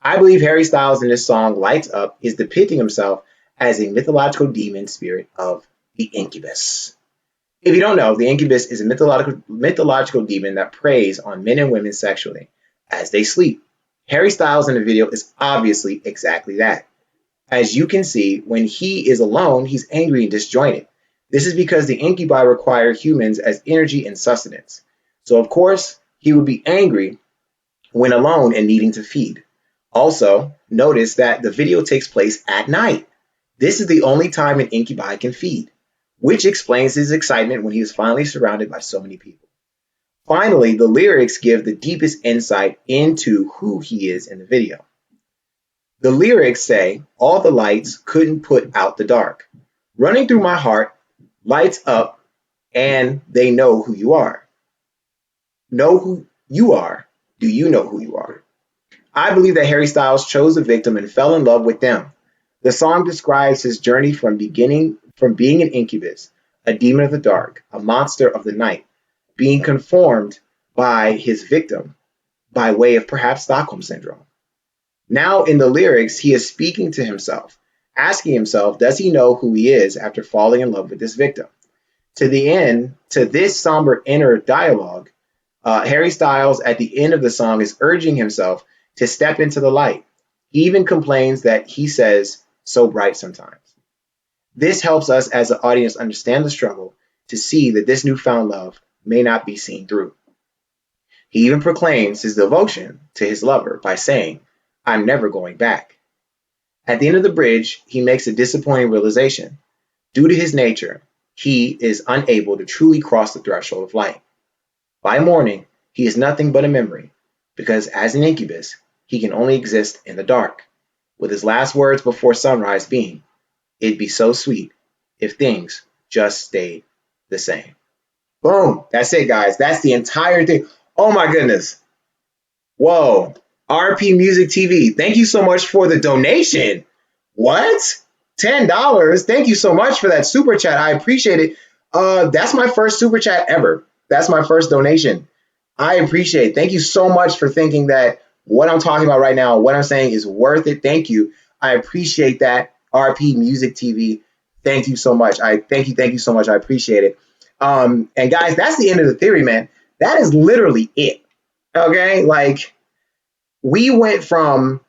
I believe Harry Styles in this song, Lights Up, is depicting himself as a mythological demon spirit of the incubus. If you don't know, the incubus is a mythological demon that preys on men and women sexually as they sleep. Harry Styles in the video is obviously exactly that. As you can see, when he is alone, he's angry and disjointed. This is because the incubi require humans as energy and sustenance. So, of course, he would be angry when alone and needing to feed. Also, notice that the video takes place at night. This is the only time an incubi can feed, which explains his excitement when he is finally surrounded by so many people. Finally, the lyrics give the deepest insight into who he is in the video. The lyrics say, all the lights couldn't put out the dark. Running through my heart, lights up, and they know who you are. Know who you are. Do you know who you are? I believe that Harry Styles chose a victim and fell in love with them. The song describes his journey from being an incubus, a demon of the dark, a monster of the night, being conformed by his victim by way of perhaps Stockholm syndrome. Now in the lyrics, he is speaking to himself, asking himself, does he know who he is after falling in love with this victim? To the end, to this somber inner dialogue, Harry Styles at the end of the song is urging himself to step into the light. He even complains that he says, so bright sometimes. This helps us as an audience understand the struggle to see that this newfound love may not be seen through. He even proclaims his devotion to his lover by saying, I'm never going back. At the end of the bridge, he makes a disappointing realization. Due to his nature, he is unable to truly cross the threshold of light. By morning, he is nothing but a memory, because as an incubus, he can only exist in the dark, with his last words before sunrise being, it'd be so sweet if things just stayed the same. Boom. That's it, guys. That's the entire thing. Oh my goodness. Whoa. RP Music TV. Thank you so much for the donation. What? $10. Thank you so much for that super chat. I appreciate it. That's my first super chat ever. That's my first donation. I appreciate it. Thank you so much for thinking that what I'm talking about right now, what I'm saying is worth it. Thank you. I appreciate that. RP Music TV. Thank you so much. Thank you so much. I appreciate it. And guys, that's the end of the theory, man. That is literally it. Okay, like we went from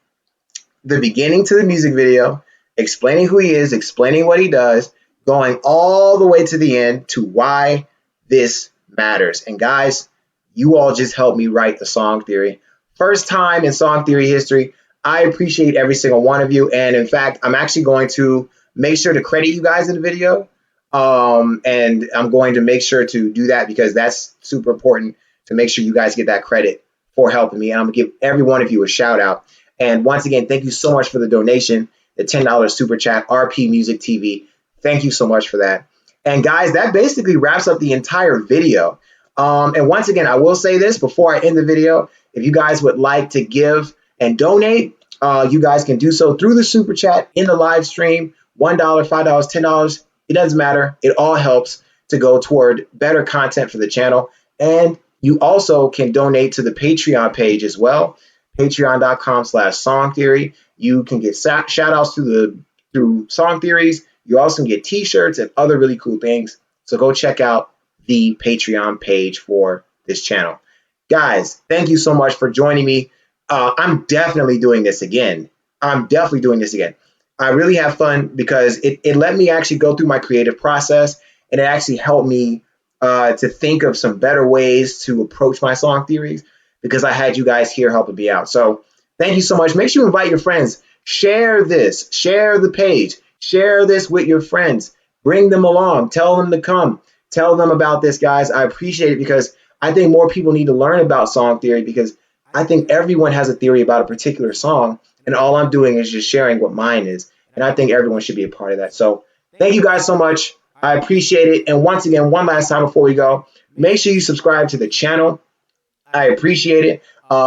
the beginning to the music video, explaining who he is, explaining what he does, going all the way to the end to why this matters. And guys, you all just helped me write the song theory. First time in song theory history. I appreciate every single one of you. And in fact, I'm actually going to make sure to credit you guys in the video. And I'm going to make sure to do that because that's super important to make sure you guys get that credit for helping me. And I'm going to give every one of you a shout out. And once again, thank you so much for the donation, the $10 super chat, RP Music TV. Thank you so much for that. And guys, that basically wraps up the entire video. And once again, I will say this before I end the video. If you guys would like to give and donate, you guys can do so through the super chat in the live stream. $1, $5, $10. It doesn't matter. It all helps to go toward better content for the channel. And you also can donate to the Patreon page as well. Patreon.com/Song Theory. You can get shout outs through Song Theories. You also can get t-shirts and other really cool things. So go check out the Patreon page for this channel. Guys, thank you so much for joining me. I'm definitely doing this again. I really have fun because it let me actually go through my creative process, and it actually helped me to think of some better ways to approach my song theories because I had you guys here helping me out. So thank you so much. Make sure you invite your friends. Share this. Share the page. Share this with your friends. Bring them along. Tell them to come. Tell them about this, guys. I appreciate it because I think more people need to learn about song theory because I think everyone has a theory about a particular song, and all I'm doing is just sharing what mine is. And I think everyone should be a part of that. So thank you guys so much. I appreciate it. And once again, one last time before we go, make sure you subscribe to the channel. I appreciate it.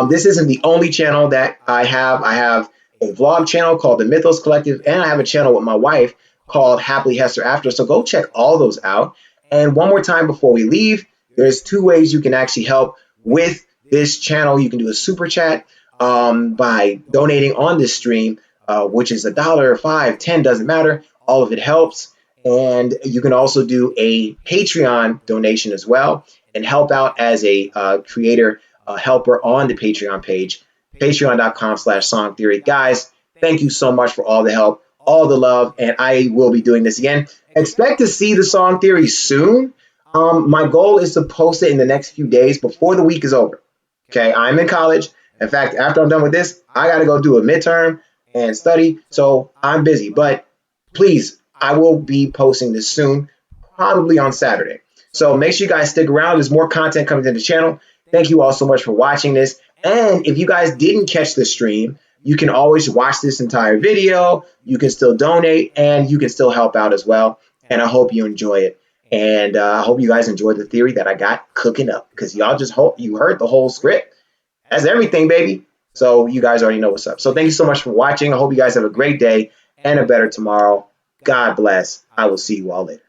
This isn't the only channel that I have. I have a vlog channel called The Mythos Collective, and I have a channel with my wife called Happily Hester After. So go check all those out. And one more time before we leave, there's two ways you can actually help with this channel. You can do a super chat by donating on this stream, which is $1, $5, $10, doesn't matter. All of it helps. And you can also do a Patreon donation as well and help out as a creator helper on the Patreon page, patreon.com/Song Theory. Guys, thank you so much for all the help, all the love, and I will be doing this again. Expect to see the Song Theory soon. My goal is to post it in the next few days before the week is over. Okay, I'm in college. In fact, after I'm done with this, I got to go do a midterm and study, so I'm busy. But please, I will be posting this soon, probably on Saturday. So make sure you guys stick around. There's more content coming to the channel. Thank you all so much for watching this. And if you guys didn't catch the stream, you can always watch this entire video. You can still donate and you can still help out as well. And I hope you enjoy it. And I hope you guys enjoyed the theory that I got cooking up, because y'all just hope you heard the whole script. That's everything, baby. So you guys already know what's up. So thank you so much for watching. I hope you guys have a great day and a better tomorrow. God bless. I will see you all later.